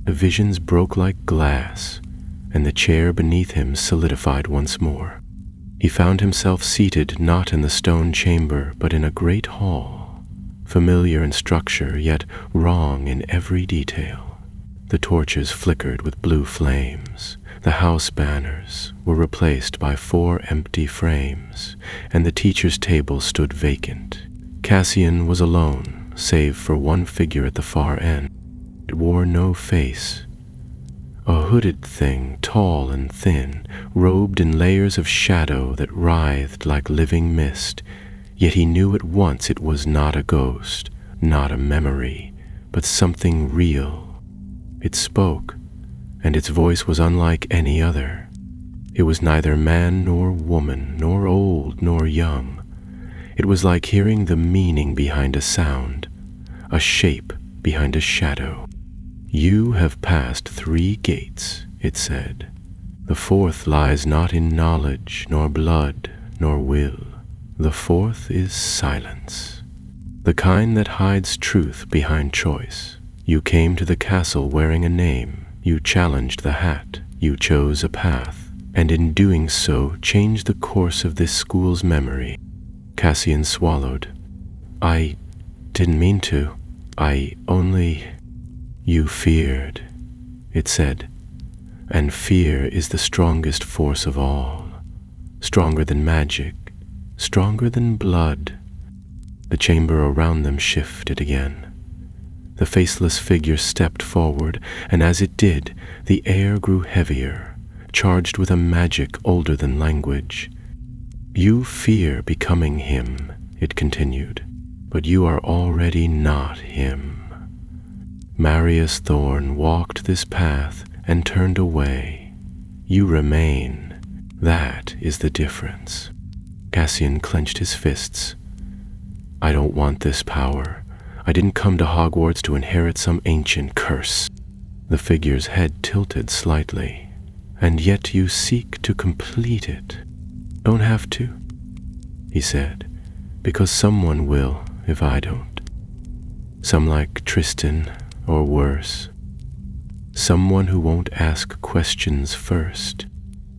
The visions broke like glass, and the chair beneath him solidified once more. He found himself seated not in the stone chamber, but in a great hall, familiar in structure, yet wrong in every detail. The torches flickered with blue flames. The house banners were replaced by 4 empty frames, and the teacher's table stood vacant. Cassian was alone, save for one figure at the far end. It wore no face. A hooded thing, tall and thin, robed in layers of shadow that writhed like living mist, yet he knew at once it was not a ghost, not a memory, but something real. It spoke, and its voice was unlike any other. It was neither man nor woman, nor old nor young. It was like hearing the meaning behind a sound, a shape behind a shadow. You have passed 3 gates, it said. The fourth lies not in knowledge, nor blood, nor will. The fourth is silence, the kind that hides truth behind choice. You came to the castle wearing a name. You challenged the hat. You chose a path, and in doing so changed the course of this school's memory. Cassian swallowed. I didn't mean to. I only... You feared, it said. And fear is the strongest force of all. Stronger than magic, stronger than blood. The chamber around them shifted again. The faceless figure stepped forward, and as it did, the air grew heavier, charged with a magic older than language. You fear becoming him, it continued, but you are already not him. Marius Thorn walked this path and turned away. You remain. That is the difference. Cassian clenched his fists. I don't want this power. I didn't come to Hogwarts to inherit some ancient curse. The figure's head tilted slightly. And yet you seek to complete it. Don't have to, he said, because someone will if I don't. Some like Tristan, or worse. Someone who won't ask questions first.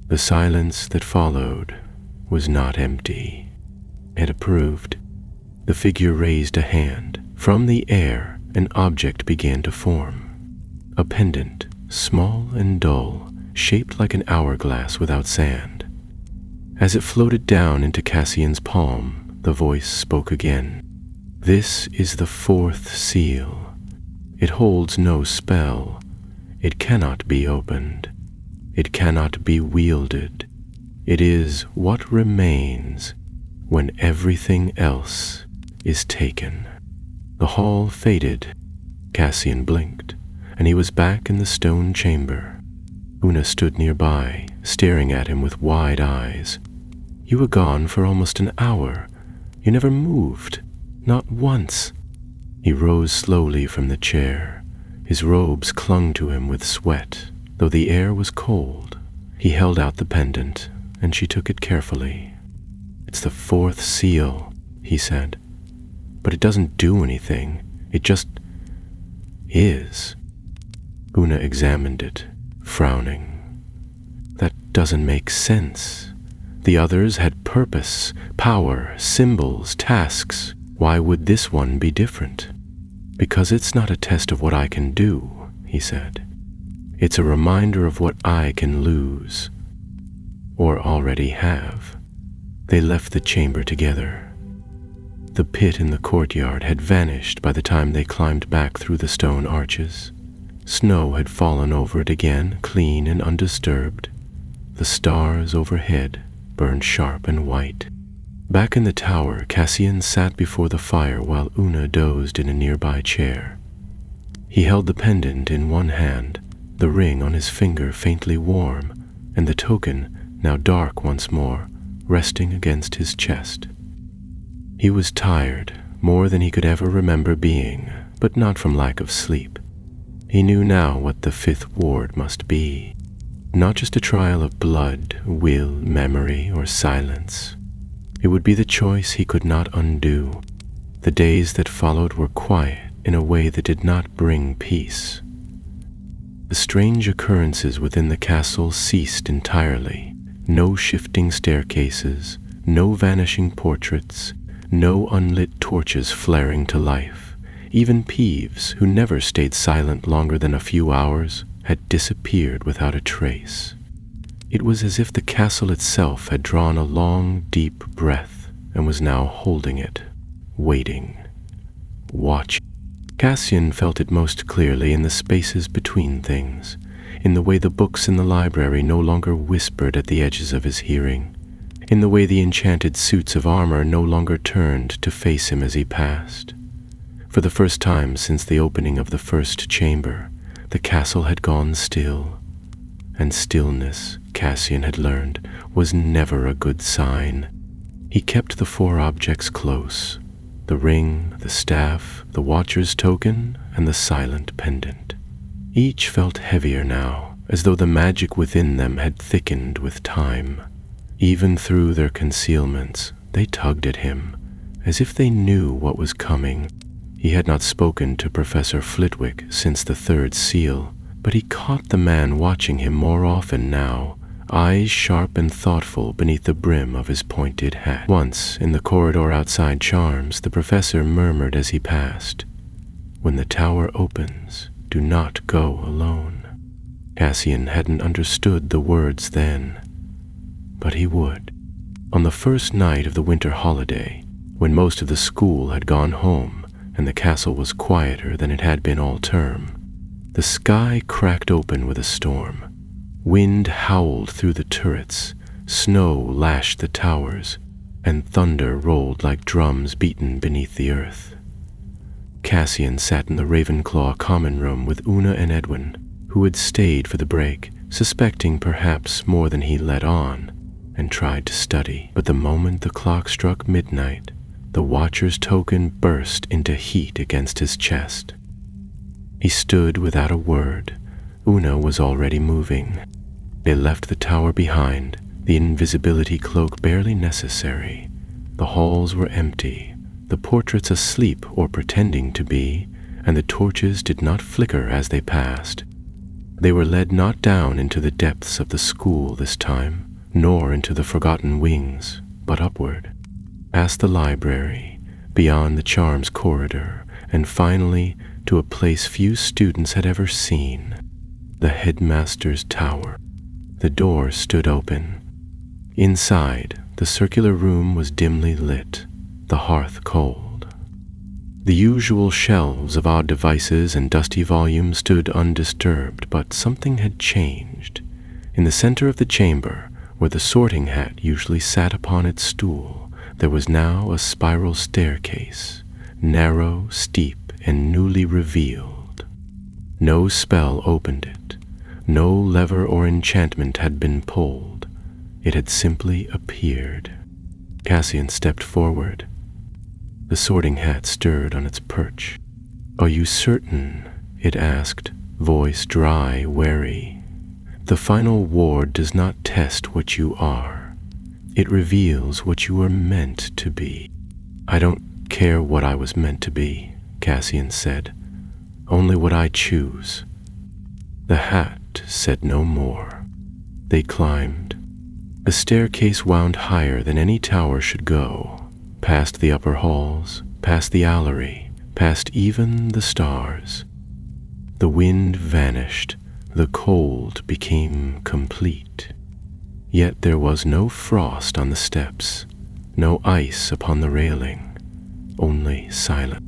The silence that followed was not empty. It approved. The figure raised a hand. From the air, an object began to form. A pendant, small and dull, shaped like an hourglass without sand. As it floated down into Cassian's palm, the voice spoke again. This is the fourth seal. It holds no spell. It cannot be opened. It cannot be wielded. It is what remains when everything else is taken. The hall faded. Cassian blinked, and he was back in the stone chamber. Una stood nearby, staring at him with wide eyes. You were gone for almost an hour. You never moved, not once. He rose slowly from the chair. His robes clung to him with sweat, though the air was cold. He held out the pendant, and she took it carefully. It's the fourth seal, he said. But it doesn't do anything. It just is. Una examined it, frowning. That doesn't make sense. The others had purpose, power, symbols, tasks. Why would this one be different? Because it's not a test of what I can do, he said. It's a reminder of what I can lose, or already have. They left the chamber together. The pit in the courtyard had vanished by the time they climbed back through the stone arches. Snow had fallen over it again, clean and undisturbed. The stars overhead burned sharp and white. Back in the tower, Cassian sat before the fire while Una dozed in a nearby chair. He held the pendant in one hand, the ring on his finger faintly warm, and the token, now dark once more, resting against his chest. He was tired, more than he could ever remember being, but not from lack of sleep. He knew now what the fifth ward must be. Not just a trial of blood, will, memory, or silence. It would be the choice he could not undo. The days that followed were quiet in a way that did not bring peace. The strange occurrences within the castle ceased entirely. No shifting staircases, no vanishing portraits, no unlit torches flaring to life. Even Peeves, who never stayed silent longer than a few hours, had disappeared without a trace. It was as if the castle itself had drawn a long, deep breath and was now holding it, waiting, watching. Cassian felt it most clearly in the spaces between things, in the way the books in the library no longer whispered at the edges of his hearing, in the way the enchanted suits of armor no longer turned to face him as he passed. For the first time since the opening of the first chamber, the castle had gone still, and stillness, Cassian had learned, was never a good sign. He kept the four objects close: the ring, the staff, the watcher's token, and the silent pendant. Each felt heavier now, as though the magic within them had thickened with time. Even through their concealments, they tugged at him, as if they knew what was coming. He had not spoken to Professor Flitwick since the third seal, but he caught the man watching him more often now, eyes sharp and thoughtful beneath the brim of his pointed hat. Once, in the corridor outside Charms, the professor murmured as he passed, "When the tower opens, do not go alone." Cassian hadn't understood the words then, but he would. On the first night of the winter holiday, when most of the school had gone home and the castle was quieter than it had been all term, the sky cracked open with a storm. Wind howled through the turrets, snow lashed the towers, and thunder rolled like drums beaten beneath the earth. Cassian sat in the Ravenclaw common room with Una and Edwin, who had stayed for the break, suspecting perhaps more than he let on, and tried to study. But the moment the clock struck midnight, the Watcher's token burst into heat against his chest. He stood without a word. Una was already moving. They left the tower behind, the invisibility cloak barely necessary. The halls were empty, the portraits asleep or pretending to be, and the torches did not flicker as they passed. They were led not down into the depths of the school this time, nor into the forgotten wings, but upward, past the library, beyond the Charms corridor, and finally to a place few students had ever seen, the headmaster's tower. The door stood open. Inside, the circular room was dimly lit, the hearth cold. The usual shelves of odd devices and dusty volumes stood undisturbed, but something had changed. In the center of the chamber, where the sorting hat usually sat upon its stool, there was now a spiral staircase, narrow, steep, and newly revealed. No spell opened it. No lever or enchantment had been pulled. It had simply appeared. Cassian stepped forward. The sorting hat stirred on its perch. "Are you certain?" it asked, voice dry, wary. "The final ward does not test what you are. It reveals what you are meant to be." "I don't care what I was meant to be," Cassian said. "Only what I choose." The hat said no more. They climbed. The staircase wound higher than any tower should go, past the upper halls, past the alley, past even the stars. The wind vanished. The cold became complete. Yet there was no frost on the steps, no ice upon the railing, only silence.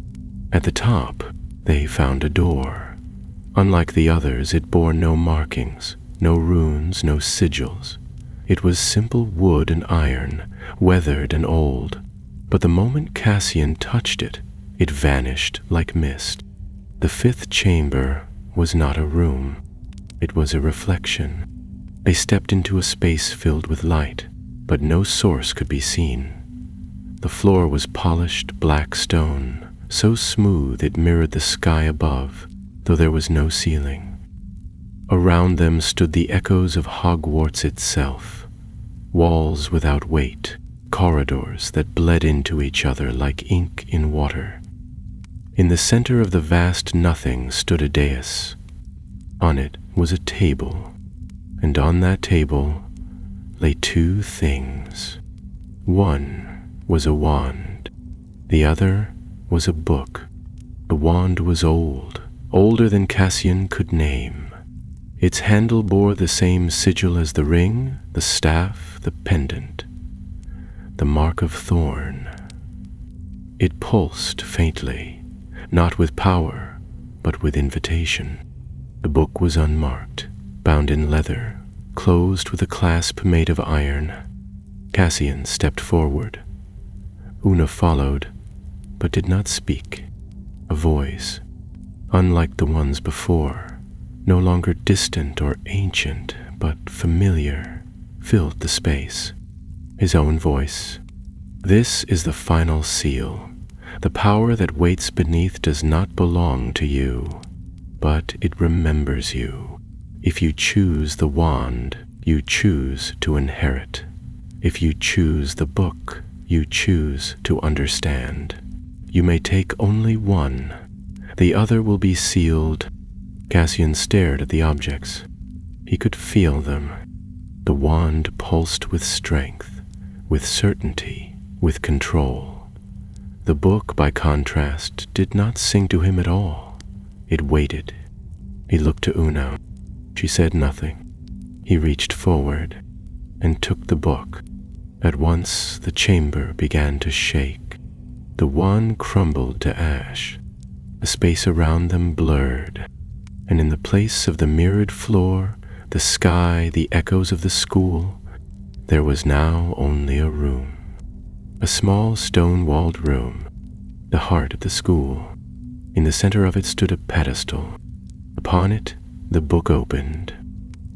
At the top, they found a door. Unlike the others, it bore no markings, no runes, no sigils. It was simple wood and iron, weathered and old. But the moment Cassian touched it, it vanished like mist. The fifth chamber was not a room. It was a reflection. They stepped into a space filled with light, but no source could be seen. The floor was polished black stone, so smooth it mirrored the sky above, though there was no ceiling. Around them stood the echoes of Hogwarts itself, walls without weight, corridors that bled into each other like ink in water. In the center of the vast nothing stood a dais. On it was a table, and on that table lay two things. One was a wand, the other was a book. The wand was old, older than Cassian could name. Its handle bore the same sigil as the ring, the staff, the pendant, the mark of thorn. It pulsed faintly, not with power, but with invitation. The book was unmarked, bound in leather, closed with a clasp made of iron. Cassian stepped forward. Una followed, but did not speak. A voice, unlike the ones before, no longer distant or ancient, but familiar, filled the space. His own voice. "This is the final seal. The power that waits beneath does not belong to you, but it remembers you. If you choose the wand, you choose to inherit. If you choose the book, you choose to understand. You may take only one. The other will be sealed. Cassian stared at the objects. He could feel them. The wand pulsed with strength, with certainty, with control. The book, by contrast, did not sing to him at all. It waited. He looked to Uno. She said nothing. He reached forward and took the book. At once the chamber began to shake. The wand crumbled to ash. The space around them blurred, and in the place of the mirrored floor, the sky, the echoes of the school, there was now only a room. A small stone-walled room, the heart of the school. In the center of it stood a pedestal. Upon it, the book opened,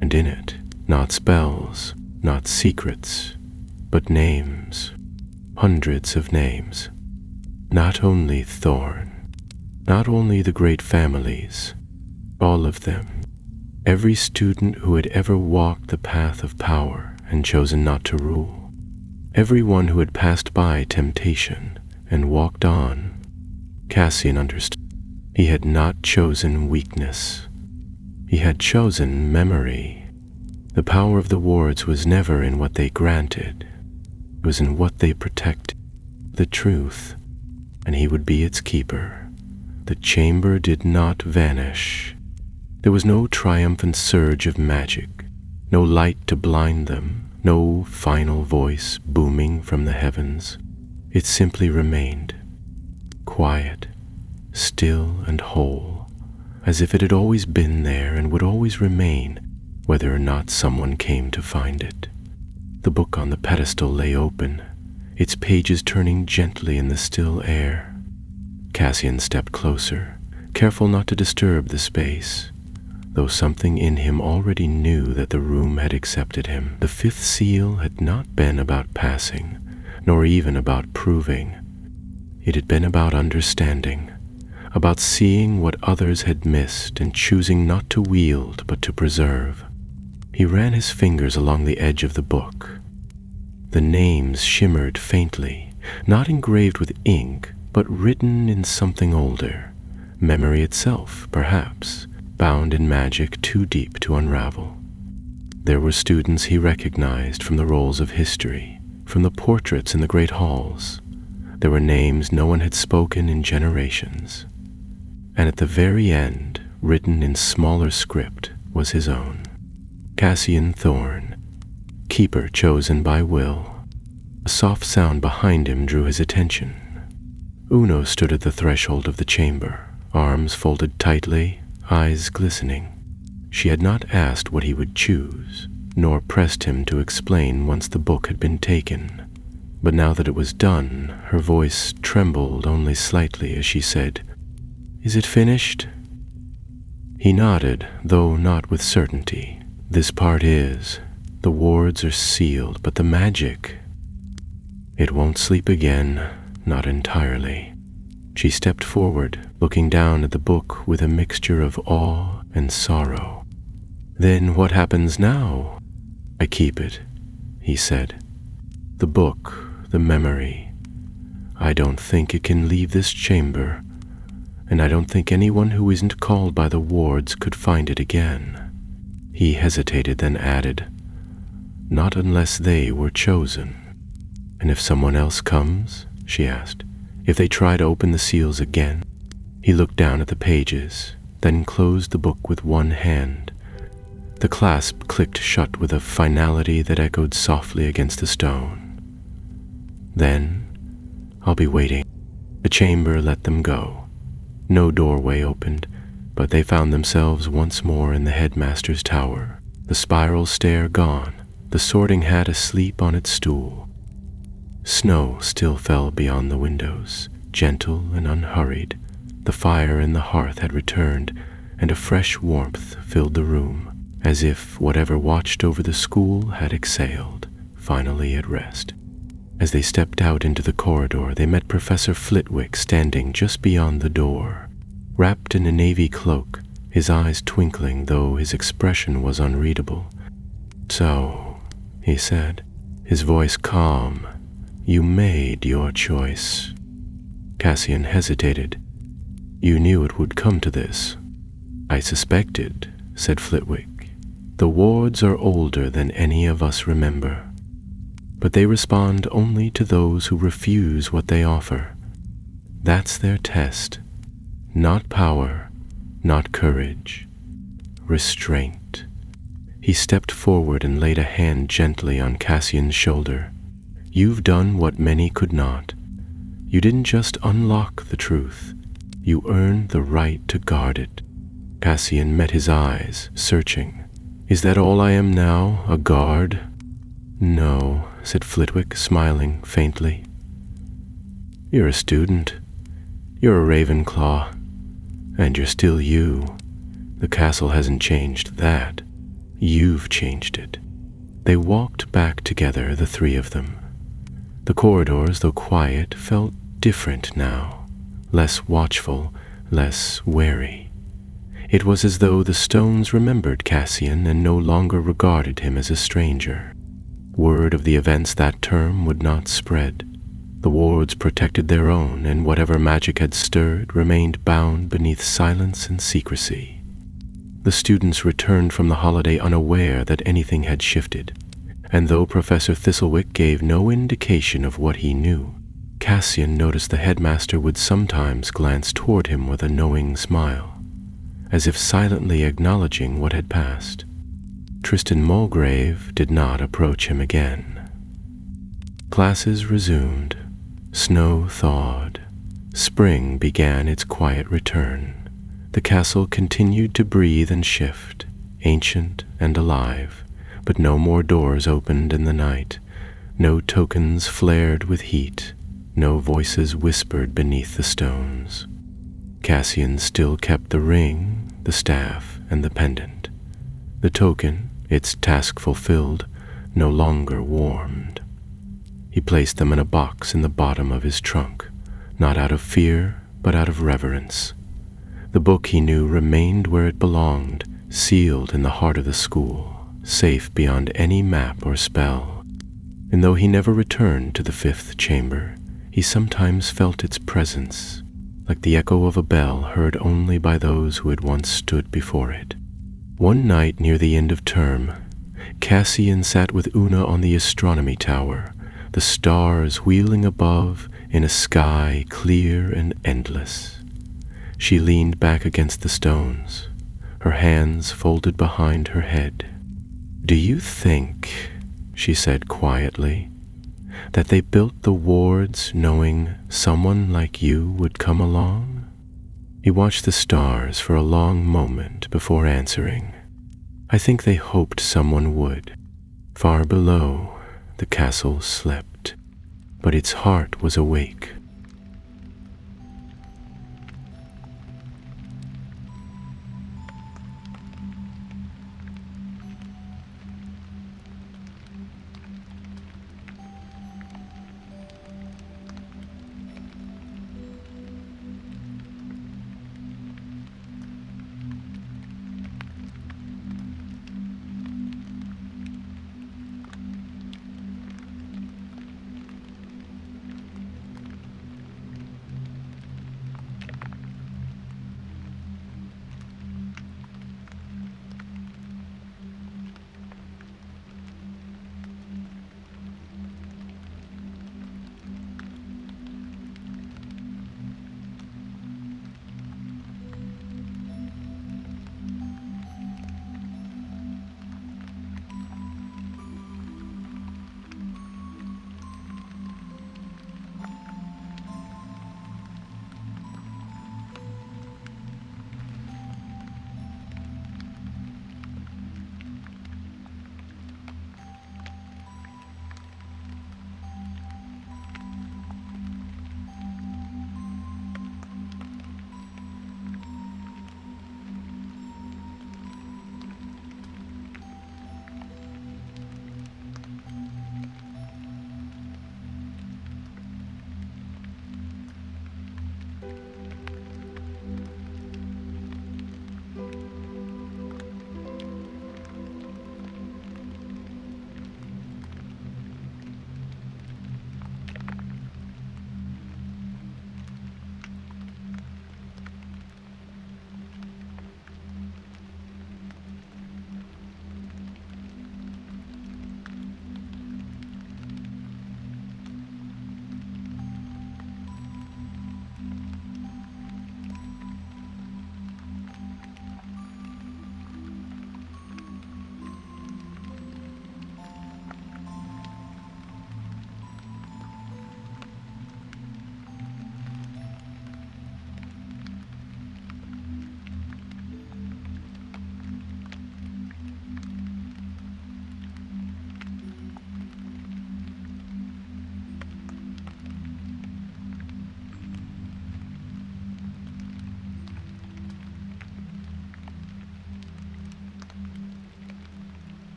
and in it, not spells, not secrets, but names, hundreds of names. Not only Thorn, not only the great families, all of them, every student who had ever walked the path of power and chosen not to rule, everyone who had passed by temptation and walked on. Cassian understood. He had not chosen weakness. He had chosen memory. The power of the wards was never in what they granted. It was in what they protected, the truth, and he would be its keeper. The chamber did not vanish. There was no triumphant surge of magic, no light to blind them, no final voice booming from the heavens. It simply remained, quiet, still and whole, as if it had always been there and would always remain, whether or not someone came to find it. The book on the pedestal lay open, its pages turning gently in the still air. Cassian stepped closer, careful not to disturb the space, though something in him already knew that the room had accepted him. The fifth seal had not been about passing, nor even about proving. It had been about understanding, about seeing what others had missed and choosing not to wield but to preserve. He ran his fingers along the edge of the book. The names shimmered faintly, not engraved with ink, but written in something older, memory itself, perhaps, bound in magic too deep to unravel. There were students he recognized from the rolls of history, from the portraits in the great halls. There were names no one had spoken in generations. And at the very end, written in smaller script, was his own. Cassian Thorn, keeper chosen by will. A soft sound behind him drew his attention. Uno stood at the threshold of the chamber, arms folded tightly, eyes glistening. She had not asked what he would choose, nor pressed him to explain once the book had been taken. But now that it was done, her voice trembled only slightly as she said, "Is it finished?" He nodded, though not with certainty. "This part is. The wards are sealed, but the magic, it won't sleep again. Not entirely." She stepped forward, looking down at the book with a mixture of awe and sorrow. "Then what happens now?" "I keep it," he said. "The book, the memory. I don't think it can leave this chamber, and I don't think anyone who isn't called by the wards could find it again." He hesitated, then added, "Not unless they were chosen." "And if someone else comes?" she asked. "If they try to open the seals again?" He looked down at the pages, then closed the book with one hand. The clasp clicked shut with a finality that echoed softly against the stone. "Then, I'll be waiting." The chamber let them go. No doorway opened, but they found themselves once more in the headmaster's tower, the spiral stair gone, the sorting hat asleep on its stool. Snow still fell beyond the windows, gentle and unhurried. The fire in the hearth had returned, and a fresh warmth filled the room, as if whatever watched over the school had exhaled, finally at rest. As they stepped out into the corridor, they met Professor Flitwick standing just beyond the door. Wrapped in a navy cloak, his eyes twinkling though his expression was unreadable. "So," he said, his voice calm, "you made your choice." Cassian hesitated. "You knew it would come to this." "I suspected," said Flitwick. "The wards are older than any of us remember, but they respond only to those who refuse what they offer. That's their test. Not power, not courage. Restraint." He stepped forward and laid a hand gently on Cassian's shoulder. "You've done what many could not. You didn't just unlock the truth. You earned the right to guard it." Cassian met his eyes, searching. "Is that all I am now, a guard?" "No," said Flitwick, smiling faintly. "You're a student. You're a Ravenclaw. And you're still you. The castle hasn't changed that. You've changed it." They walked back together, the three of them. The corridors, though quiet, felt different now, less watchful, less wary. It was as though the stones remembered Cassian and no longer regarded him as a stranger. Word of the events that term would not spread. The wards protected their own, and whatever magic had stirred remained bound beneath silence and secrecy. The students returned from the holiday unaware that anything had shifted, and though Professor Thistlewick gave no indication of what he knew, Cassian noticed the headmaster would sometimes glance toward him with a knowing smile, as if silently acknowledging what had passed. Tristan Mulgrave did not approach him again. Classes resumed. Snow thawed. Spring began its quiet return. The castle continued to breathe and shift, ancient and alive, but no more doors opened in the night, no tokens flared with heat, no voices whispered beneath the stones. Cassian still kept the ring, the staff, and the pendant. The token, its task fulfilled, no longer warmed. He placed them in a box in the bottom of his trunk, not out of fear, but out of reverence. The book, he knew, remained where it belonged, sealed in the heart of the school, safe beyond any map or spell. And though he never returned to the fifth chamber, he sometimes felt its presence, like the echo of a bell heard only by those who had once stood before it. One night near the end of term, Cassian sat with Una on the astronomy tower, the stars wheeling above in a sky clear and endless. She leaned back against the stones, her hands folded behind her head. "Do you think," she said quietly, "that they built the wards knowing someone like you would come along?" He watched the stars for a long moment before answering. "I think they hoped someone would." Far below, the castle slept, but its heart was awake.